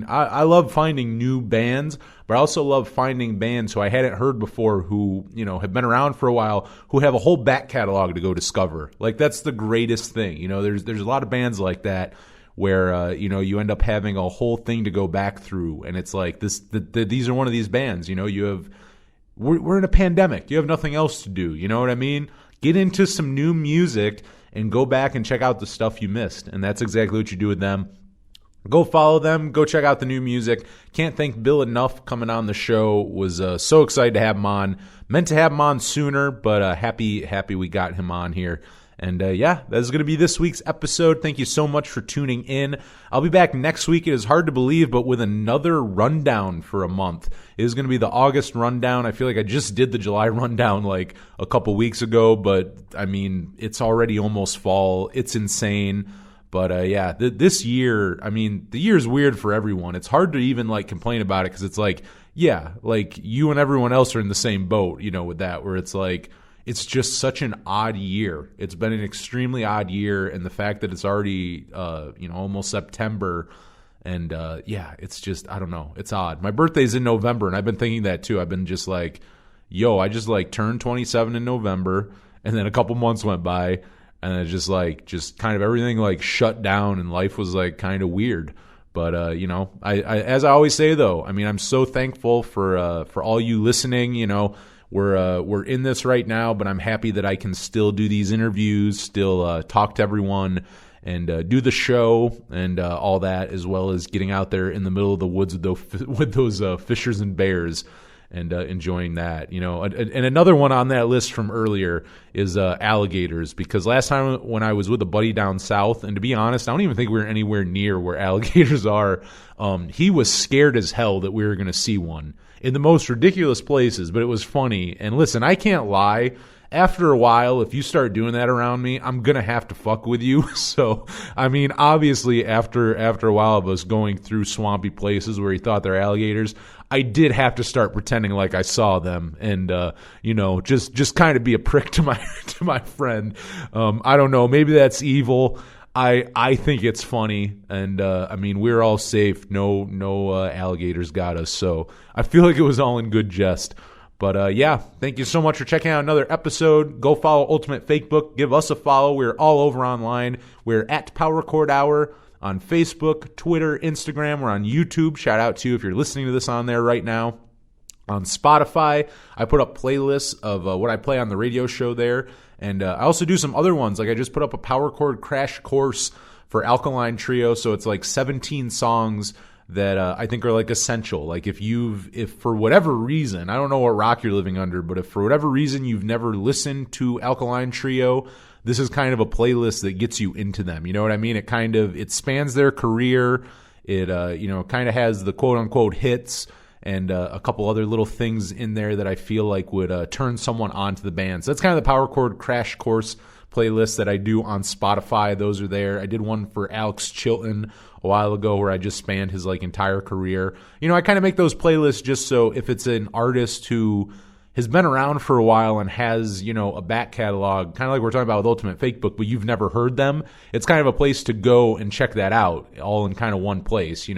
I love finding new bands, but I also love finding bands who I hadn't heard before who, have been around for a while, who have a whole back catalog to go discover. That's the greatest thing. There's a lot of bands like that where you end up having a whole thing to go back through, and it's like these are one of these bands. We're in a pandemic. You have nothing else to do. You know what I mean? Get into some new music and go back and check out the stuff you missed, and that's exactly what you do with them. Go follow them. Go check out the new music. Can't thank Bill enough coming on the show. Was so excited to have him on. Meant to have him on sooner, but happy we got him on here. And that is going to be this week's episode. Thank you so much for tuning in. I'll be back next week. It is hard to believe, but with another rundown for a month. It is going to be the August rundown. I feel like I just did the July rundown like a couple weeks ago, but I mean, it's already almost fall. It's insane. But this year, the year is weird for everyone. It's hard to even complain about it because it's you and everyone else are in the same boat, with that, where it's it's just such an odd year. It's been an extremely odd year, and the fact that it's already, almost September, and it's just, I don't know, it's odd. My birthday's in November, and I've been thinking that too. I've been just I just turned 27 in November, and then a couple months went by, and it just kind of everything shut down, and life was kind of weird. But I as I always say though, I'm so thankful for all you listening. We're in this right now, but I'm happy that I can still do these interviews, still talk to everyone, and do the show and all that, as well as getting out there in the middle of the woods with those fishers and bears and enjoying that. And another one on that list from earlier is alligators, because last time when I was with a buddy down south, and to be honest, I don't even think we were anywhere near where alligators are, he was scared as hell that we were going to see one. In the most ridiculous places, but it was funny. And listen, I can't lie. After a while, if you start doing that around me, I'm going to have to fuck with you. So, obviously, after a while of us going through swampy places where he thought they're alligators, I did have to start pretending like I saw them and, just kind of be a prick to my friend. I don't know. Maybe that's evil. I think it's funny, and we're all safe. No alligators got us, so I feel like it was all in good jest. But thank you so much for checking out another episode. Go follow Ultimate Fakebook. Give us a follow. We're all over online. We're at Power Chord Hour on Facebook, Twitter, Instagram. We're on YouTube. Shout out to you if you're listening to this on there right now. On Spotify, I put up playlists of what I play on the radio show there. And I also do some other ones. I just put up a Power Chord crash course for Alkaline Trio. So it's 17 songs that I think are essential. If for whatever reason, I don't know what rock you're living under, but if for whatever reason you've never listened to Alkaline Trio, this is kind of a playlist that gets you into them. You know what I mean? It spans their career. It kind of has the quote unquote hits and a couple other little things in there that I feel would turn someone on to the band. So that's kind of the Power Chord Crash Course playlist that I do on Spotify. Those are there. I did one for Alex Chilton a while ago where I just spanned his entire career. I kind of make those playlists just so if it's an artist who has been around for a while and has, a back catalog, kind of like we're talking about with Ultimate Fakebook, but you've never heard them, it's kind of a place to go and check that out all in kind of one place,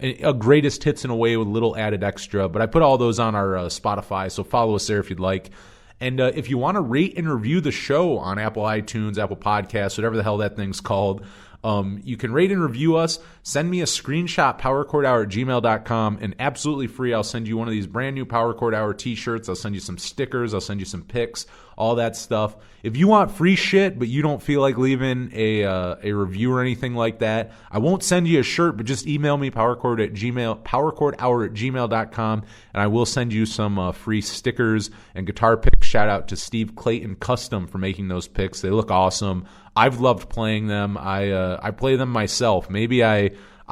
a greatest hits in a way with a little added extra. But I put all those on our Spotify, so follow us there if you'd like. And if you want to rate and review the show on Apple iTunes, Apple Podcasts, whatever the hell that thing's called, you can rate and review us. Send me a screenshot, powerchordhour@gmail.com, and absolutely free, I'll send you one of these brand new Power Chord Hour t-shirts. I'll send you some stickers. I'll send you some pics, all that stuff. If you want free shit, but you don't feel like leaving a review or anything like that, I won't send you a shirt, but just email me, powerchordhour@gmail.com, and I will send you some free stickers and guitar pick shout out to Steve Clayton Custom for making those picks. They look awesome. I've loved playing them. I play them myself. Maybe I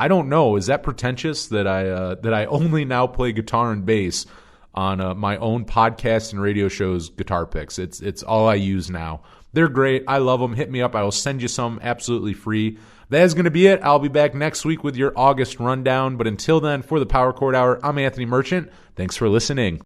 don't know. Is that pretentious that I only now play guitar and bass on my own podcast and radio shows guitar picks? It's all I use now. They're great. I love them. Hit me up. I will send you some absolutely free. That is going to be it. I'll be back next week with your August rundown. But until then, for the Power Chord Hour, I'm Anthony Merchant. Thanks for listening.